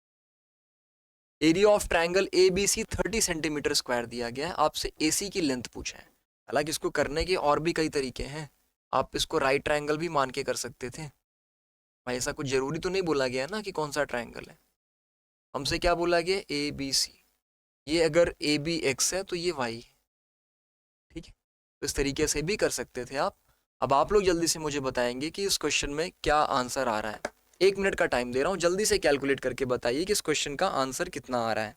Area of triangle A B C 30 centimetre square दिया गया है, आपसे ए सी की लेंथ पूछा है। हालांकि इसको करने के और भी कई तरीके हैं, आप इसको राइट ट्रायंगल भी मान के कर सकते थे भाई, ऐसा कुछ जरूरी तो नहीं बोला गया ना कि कौन सा ट्रायंगल है। हमसे क्या बोला गया, ए बी सी, ये अगर ए बी एक्स है तो ये वाई है, ठीक है। तो इस तरीके से भी कर सकते थे आप। अब आप लोग जल्दी से मुझे बताएंगे कि इस क्वेश्चन में क्या आंसर आ रहा है। 1 मिनट का टाइम दे रहा हूँ, जल्दी से कैलकुलेट करके बताइए कि इस क्वेश्चन का आंसर कितना आ रहा है।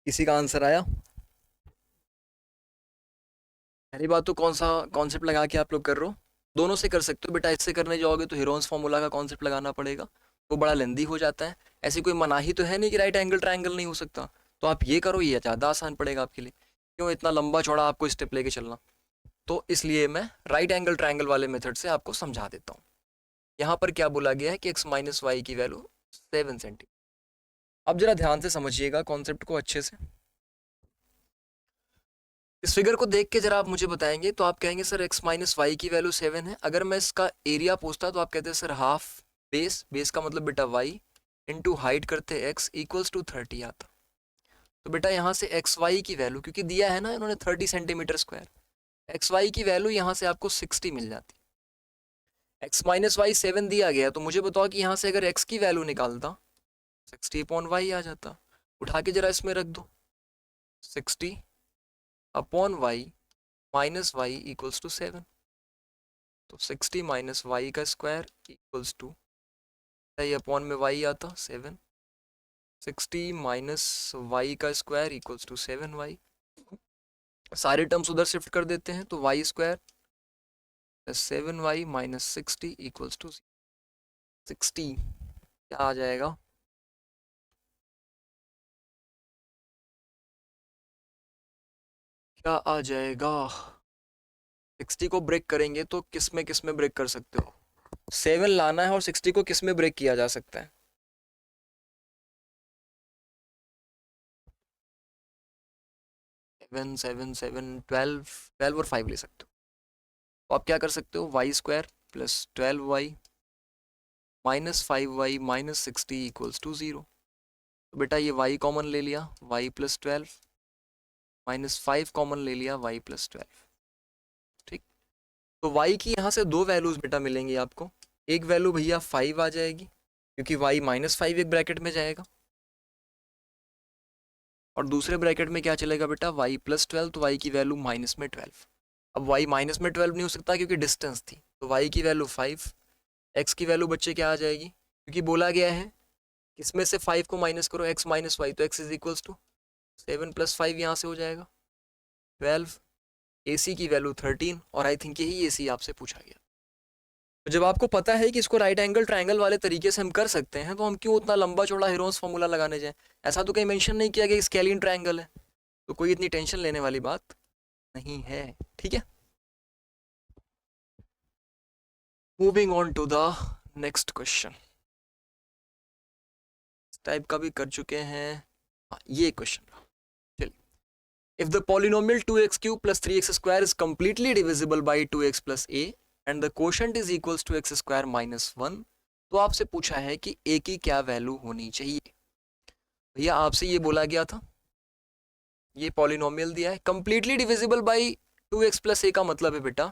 किसी का आंसर आया? पहली बात तो कौन सा कॉन्सेप्ट लगा के आप लोग कर रहे हो? दोनों से कर सकते हो बेटा, इससे करने जाओगे तो हीरोन्स फार्मूला का कॉन्सेप्ट लगाना पड़ेगा, वो बड़ा लेंदी हो जाता है। ऐसी कोई मनाही तो है नहीं कि राइट एंगल ट्रायंगल नहीं हो सकता। तो आप ये करो, ये ज़्यादा आसान पड़ेगा आपके लिए, क्यों इतना लंबा चौड़ा आपको स्टेप लेके चलना। तो इसलिए मैं राइट एंगल ट्रायंगल वाले मेथड से आपको समझा देता हूँ। यहाँ पर क्या बोला गया है कि x माइनस वाई की वैल्यू 7 सेंटीमीटर। अब जरा ध्यान से समझिएगा कॉन्सेप्ट को अच्छे से। इस फिगर को देख के जरा आप मुझे बताएंगे तो आप कहेंगे सर x माइनस वाई की वैल्यू 7 है। अगर मैं इसका एरिया पूछता तो आप कहते हैं सर हाफ बेस, बेस का मतलब बेटा y इंटू हाइट करते x इक्वल्स टू 30 आता। तो बेटा यहाँ से एक्स वाई की वैल्यू, क्योंकि दिया है ना इन्होंने 30 सेंटीमीटर स्क्वायर, एक्स वाई की वैल्यू यहाँ से आपको 60 मिल जाती। एक्स माइनस वाई 7 दिया गया, तो मुझे बताओ कि यहाँ से अगर x की वैल्यू निकालता 60/y आ जाता। उठा के जरा इसमें रख दो, 60/y minus Y equals to 7। तो 60 माइनस वाई का स्क्वायर इक्वल्स टू, ये अपॉन में y आता 7, 60 माइनस वाई का स्क्वायर इक्वल्स टू 7y। सारे टर्म्स उधर शिफ्ट कर देते हैं, तो y square plus 7y minus 60 equals to 60। क्या आ जाएगा? क्या आ जाएगा? 60 को ब्रेक करेंगे तो किस में ब्रेक कर सकते हो? 7 लाना है और 60 को किस में ब्रेक किया जा सकता है? 7 7 7 12, 12 और 5 ले सकते हो। तो आप क्या कर सकते हो, y square plus 12y minus 5y minus 60 equals to 0। तो बेटा ये y कॉमन ले लिया, y प्लस 12 माइनस 5 कॉमन ले लिया, y प्लस 12। ठीक। तो y की यहाँ से दो वैल्यूज बेटा मिलेंगी आपको। एक वैल्यू भैया 5 आ जाएगी, क्योंकि y माइनस 5 एक ब्रैकेट में जाएगा, और दूसरे ब्रैकेट में क्या चलेगा बेटा, y प्लस 12, तो y की वैल्यू माइनस में 12। अब y माइनस में 12 नहीं हो सकता क्योंकि डिस्टेंस थी, तो y की वैल्यू 5, x की वैल्यू बच्चे क्या आ जाएगी, क्योंकि बोला गया है इसमें से 5 को माइनस करो, x माइनस वाई, तो x इज इक्वल्स टू 7 + 5 यहाँ से हो जाएगा 12, AC की वैल्यू 13, और आई थिंक यही AC आपसे पूछा गया। तो जब आपको पता है कि इसको राइट एंगल ट्रायंगल वाले तरीके से हम कर सकते हैं, तो हम क्यों उतना लंबा चौड़ा हेरोन्स फॉर्मूला लगाने जाए। ऐसा तो कहीं मेंशन नहीं किया कि स्केलिन ट्रायंगल है, तो कोई इतनी टेंशन लेने वाली बात नहीं है, ठीक है। Moving on to the next question, इस टाइप का भी कर चुके हैं। हाँ, ये क्वेश्चन, चलिए, if the polynomial 2x³ + 3x² is completely divisible by 2x + a and the quotient is equals to x² - 1, तो आपसे पूछा है कि a की क्या वैल्यू होनी चाहिए। भैया आपसे ये बोला गया था, ये पॉलिनोमियल दिया है completely divisible by 2x + a का मतलब है बेटा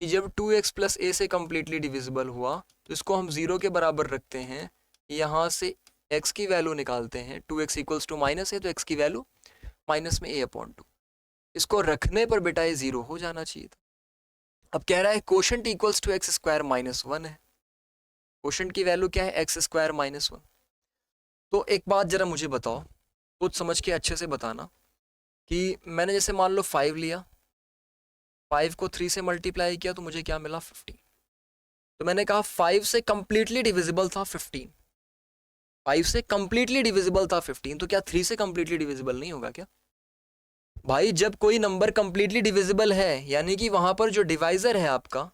कि जब 2x + a से कंप्लीटली डिविजिबल हुआ तो इसको हम 0 के बराबर रखते हैं, यहाँ से x की वैल्यू निकालते हैं, 2x = -a, तो x की वैल्यू माइनस में a/2, इसको रखने पर बेटा ये 0 हो जाना चाहिए था। अब कह रहा है कोशेंट इक्वल्स टू x² - 1 है, कोशेंट की वैल्यू क्या है, x² - 1। तो एक बात जरा मुझे बताओ, कुछ समझ के अच्छे से बताना, कि मैंने जैसे मान लो 5 लिया, 5 को 3 से मल्टीप्लाई किया तो मुझे क्या मिला, 15। तो मैंने कहा 5 से कंप्लीटली डिविजिबल था 15, 5 से कंप्लीटली डिविजिबल था 15, तो क्या 3 से कंप्लीटली डिविजिबल नहीं होगा क्या। भाई जब कोई नंबर कंप्लीटली डिविजिबल है, यानी कि वहां पर जो डिवाइजर है आपका,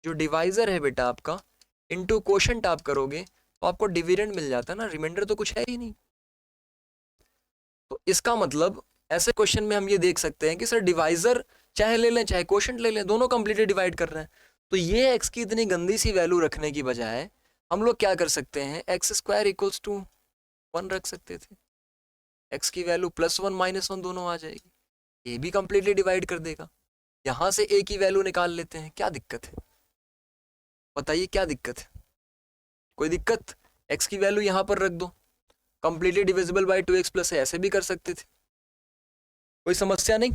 जो डिवाइजर है बेटा आपका, इनटू कोशेंट आप करोगे तो आपको डिविडेंड मिल जाता है ना, रिमाइंडर तो कुछ है ही नहीं। तो इसका मतलब ऐसे क्वेश्चन में हम ये देख सकते हैं कि सर डिवाइजर चाहे ले लें चाहे कोशेंट ले लें, दोनों कंप्लीटली डिवाइड कर रहे हैं। तो ये x की इतनी गंदी सी वैल्यू रखने की बजाय हम लोग क्या कर सकते हैं, x² = 1 रख सकते थे, x की वैल्यू +1 -1 दोनों आ जाएगी, ये भी कंप्लीटली डिवाइड कर देगा। यहाँ से a की वैल्यू निकाल लेते हैं, क्या दिक्कत है बताइए, क्या दिक्कत है, कोई दिक्कत, x की वैल्यू यहाँ पर रख दो, completely divisible by 2x + a ऐसे भी कर सकते थे, कोई समस्या नहीं,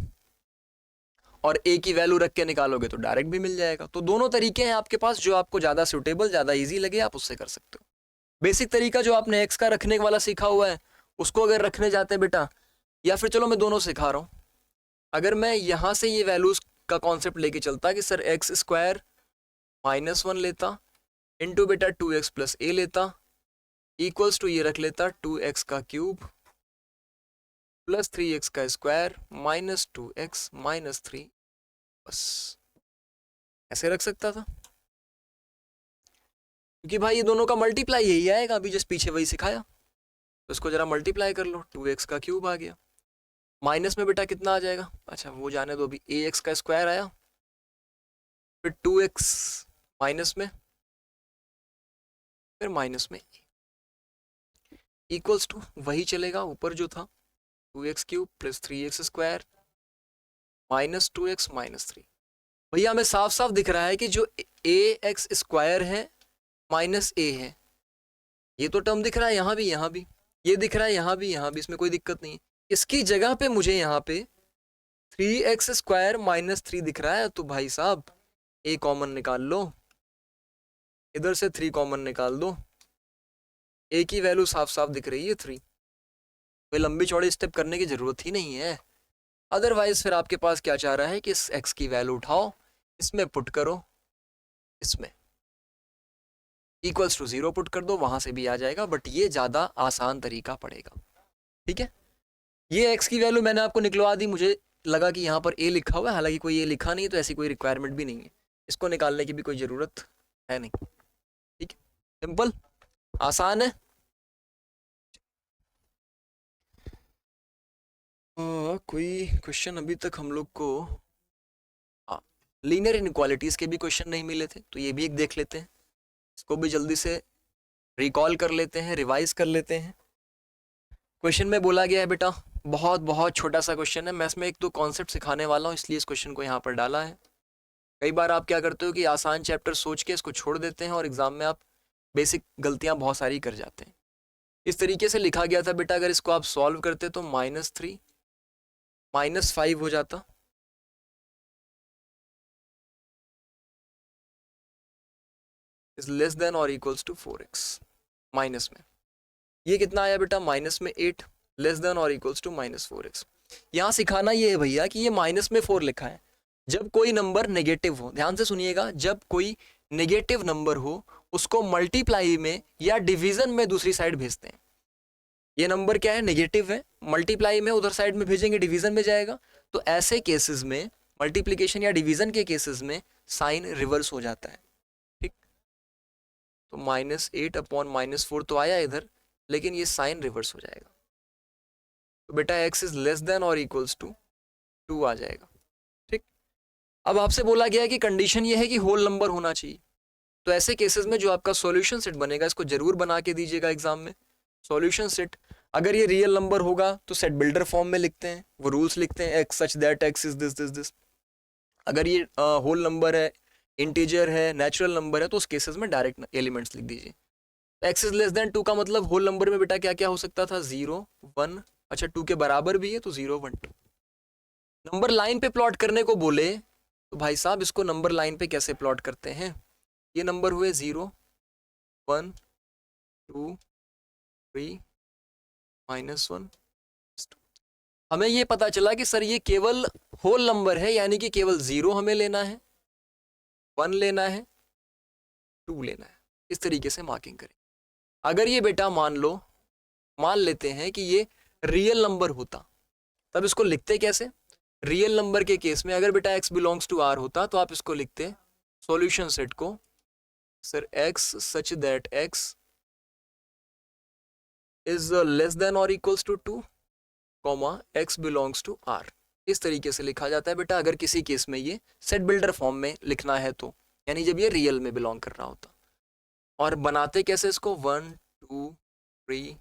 और a की वैल्यू रख के निकालोगे तो डायरेक्ट भी मिल जाएगा। तो दोनों तरीके हैं आपके पास, जो आपको ज़्यादा सुटेबल, ज़्यादा इजी लगे आप उससे कर सकते हो। बेसिक तरीका जो आपने x का रखने वाला सीखा हुआ है, उसको अगर रखने जाते हैं बेटा, या फिर चलो मैं दोनों सिखा रहा हूँ, अगर मैं यहाँ से ये वैल्यूज का कॉन्सेप्ट लेके चलता कि सर x² - 1 लेता, इंटू बेटा 2x + a लेता, इक्वल्स टू ये रख लेता 2x का क्यूब + 3x का स्क्वायर -2x - 3, बस ऐसे रख सकता था, क्योंकि भाई ये दोनों का मल्टीप्लाई यही आएगा, अभी जस्ट पीछे वही सिखाया, तो इसको जरा मल्टीप्लाई कर लो, 2x का क्यूब आ गया, माइनस में बेटा कितना आ जाएगा, अच्छा वो जाने दो, अभी ax का स्क्वायर आया, फिर 2x माइनस में, फिर माइनस में इक्वल्स टू वही चलेगा ऊपर जो था, 2x³ + 3x² -2x - 3। भैया हमें साफ साफ दिख रहा है कि जो ax² है -a है, ये तो टर्म दिख रहा है यहाँ भी, यहाँ भी ये दिख रहा है, यहाँ भी, यहाँ भी, इसमें कोई दिक्कत नहीं है। इसकी जगह पे मुझे यहाँ पे 3x² -3 दिख रहा है, तो भाई साहब a कॉमन निकाल लो, इधर से 3 कॉमन निकाल दो, a की वैल्यू साफ साफ दिख रही है 3, कोई लंबी चौड़ी स्टेप करने की जरूरत ही नहीं है। अदरवाइज फिर आपके पास क्या चाह रहा है कि इस x की वैल्यू उठाओ, इसमें पुट करो, इसमें इक्वल्स टू 0 पुट कर दो, वहां से भी आ जाएगा, बट ये ज्यादा आसान तरीका पड़ेगा, ठीक है। ये x की वैल्यू मैंने आपको निकलवा दी, मुझे लगा कि यहाँ पर a लिखा हुआ है, हालांकि कोई a लिखा नहीं, तो ऐसी कोई रिक्वायरमेंट भी नहीं है, इसको निकालने की भी कोई जरूरत है नहीं, ठीक है, सिंपल आसान है। कोई क्वेश्चन अभी तक हम लोग को, हाँ, लीनियर इनइक्वालिटीज के भी क्वेश्चन नहीं मिले थे, तो ये भी एक देख लेते हैं, इसको भी जल्दी से रिकॉल कर लेते हैं, रिवाइज कर लेते हैं। क्वेश्चन में बोला गया है बेटा, बहुत बहुत छोटा सा क्वेश्चन है, मैं इसमें एक दो कॉन्सेप्ट सिखाने वाला हूँ, इसलिए इस क्वेश्चन को यहाँ पर डाला है। कई बार आप क्या करते हो कि आसान चैप्टर सोच के इसको छोड़ देते हैं और एग्जाम में आप बेसिक गलतियाँ बहुत सारी कर जाते हैं। इस तरीके से लिखा गया था बेटा, अगर इसको आप सॉल्व करते तो -3 - 5 हो जाता, इज लेस देन और इक्वल्स टू 4x माइनस में, ये कितना आया बेटा माइनस में 8, लेस देन और इक्वल्स टू माइनस 4x। यहाँ सिखाना ये है भैया कि ये माइनस में 4 लिखा है। जब कोई नंबर नेगेटिव हो, ध्यान से सुनिएगा, जब कोई नेगेटिव नंबर हो उसको मल्टीप्लाई में या डिवीजन में दूसरी साइड भेजते हैं। ये नंबर क्या है, नेगेटिव है, मल्टीप्लाई में उधर साइड में भेजेंगे, डिवीजन में जाएगा। तो ऐसे केसेस में, मल्टीप्लिकेशन या डिवीजन के केसेस में साइन रिवर्स हो जाता है। ठीक, तो -8 अपॉन -4 तो आया इधर, लेकिन ये साइन रिवर्स हो जाएगा। तो बेटा x इज लेस देन और इक्वल्स टू 2 आ जाएगा। ठीक, अब आपसे बोला गया है कि कंडीशन ये है कि होल नंबर होना चाहिए। तो ऐसे केसेस में जो आपका सॉल्यूशन सेट बनेगा, इसको जरूर बना के दीजिएगा एग्जाम में। सॉल्यूशन सेट, अगर ये रियल नंबर होगा तो सेट बिल्डर फॉर्म में लिखते हैं, वो रूल्स लिखते हैं, x such that x is this this this. अगर ये होल नंबर है, इंटीजर है, नेचुरल नंबर है, तो उस केसेस में डायरेक्ट एलिमेंट्स लिख दीजिए। x इज लेस देन 2 का मतलब होल नंबर में बेटा क्या क्या हो सकता था, 0 1, अच्छा 2 के बराबर भी है तो 0 1 2। नंबर लाइन पे प्लॉट करने को बोले तो भाई साहब इसको नंबर लाइन पे कैसे प्लॉट करते हैं। ये नंबर हुए 0 1 2 3 -1 2। हमें ये पता चला कि सर ये केवल होल नंबर है, यानी कि केवल 0 हमें लेना है, 1 लेना है, 2 लेना है। इस तरीके से मार्किंग करें। अगर ये बेटा मान लेते हैं कि ये रियल नंबर होता, तब इसको लिखते कैसे। रियल नंबर के केस में अगर बेटा x बिलोंग्स टू r होता तो आप इसको लिखते सॉल्यूशन सेट को, sir x such that x is less than और equals to 2, x belongs to r। इस तरीके से लिखा जाता है बेटा अगर किसी केस में ये सेट बिल्डर फॉर्म में लिखना है तो, यानी जब ये रियल में बिलोंग कर रहा होता। और बनाते कैसे इसको, 1 2 3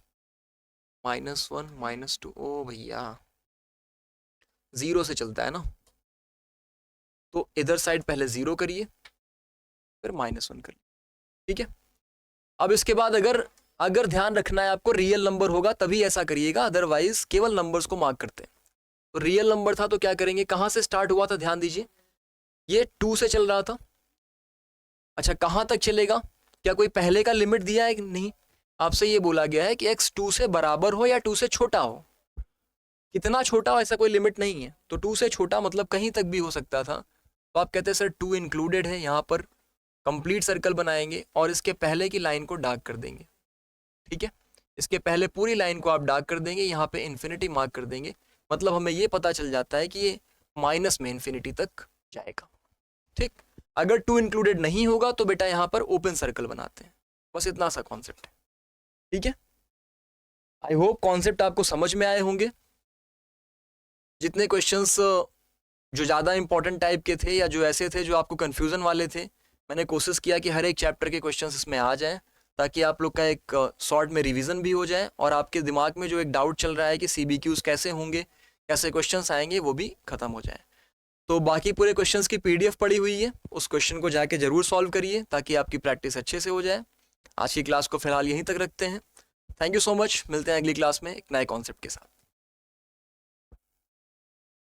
-1 -2। ओ भैया 0 से चलता है ना, तो इधर साइड पहले 0 करिए फिर -1 करिए। ठीक है, अब इसके बाद अगर ध्यान रखना है आपको, रियल नंबर होगा तभी ऐसा करिएगा, अदरवाइज केवल नंबर्स को मार्क करते हैं। तो रियल नंबर था तो क्या करेंगे, कहां से स्टार्ट हुआ था, ध्यान दीजिए, ये 2 से चल रहा था। अच्छा कहां तक चलेगा, क्या कोई पहले का लिमिट दिया है कि नहीं, आपसे ये बोला गया है कि x 2 से बराबर हो या 2 से छोटा हो। कितना छोटा हो ऐसा कोई लिमिट नहीं है, तो 2 से छोटा मतलब कहीं तक भी हो सकता था। तो आप कहते हैं सर 2 इंक्लूडेड है, यहाँ पर कंप्लीट सर्कल बनाएंगे और इसके पहले की लाइन को डार्क कर देंगे। ठीक है, इसके पहले पूरी लाइन को आप डार्क कर देंगे, यहाँ पे इन्फिनिटी मार्क कर देंगे, मतलब हमें ये पता चल जाता है कि ये माइनस में इन्फिनिटी तक जाएगा। ठीक, अगर 2 इंक्लूडेड नहीं होगा तो बेटा यहाँ पर ओपन सर्कल बनाते हैं, बस इतना सा कॉन्सेप्ट है। ठीक है, आई होप कॉन्सेप्ट आपको समझ में आए होंगे। जितने क्वेश्चंस जो ज़्यादा इंपॉर्टेंट टाइप के थे या जो ऐसे थे जो आपको कन्फ्यूज़न वाले थे, मैंने कोशिश किया कि हर एक चैप्टर के क्वेश्चंस इसमें आ जाएं, ताकि आप लोग का एक शॉर्ट में रिवीजन भी हो जाए और आपके दिमाग में जो एक डाउट चल रहा है कि CBQs कैसे होंगे, कैसे क्वेश्चंस आएंगे, वो भी ख़त्म हो जाए। तो बाकी पूरे क्वेश्चंस की PDF पड़ी हुई है, उस क्वेश्चन को जाके ज़रूर सॉल्व करिए ताकि आपकी प्रैक्टिस अच्छे से हो जाए। आज की क्लास को फिलहाल यहीं तक रखते हैं। थैंक यू सो मच, मिलते हैं अगली क्लास में एक नए कॉन्सेप्ट के साथ।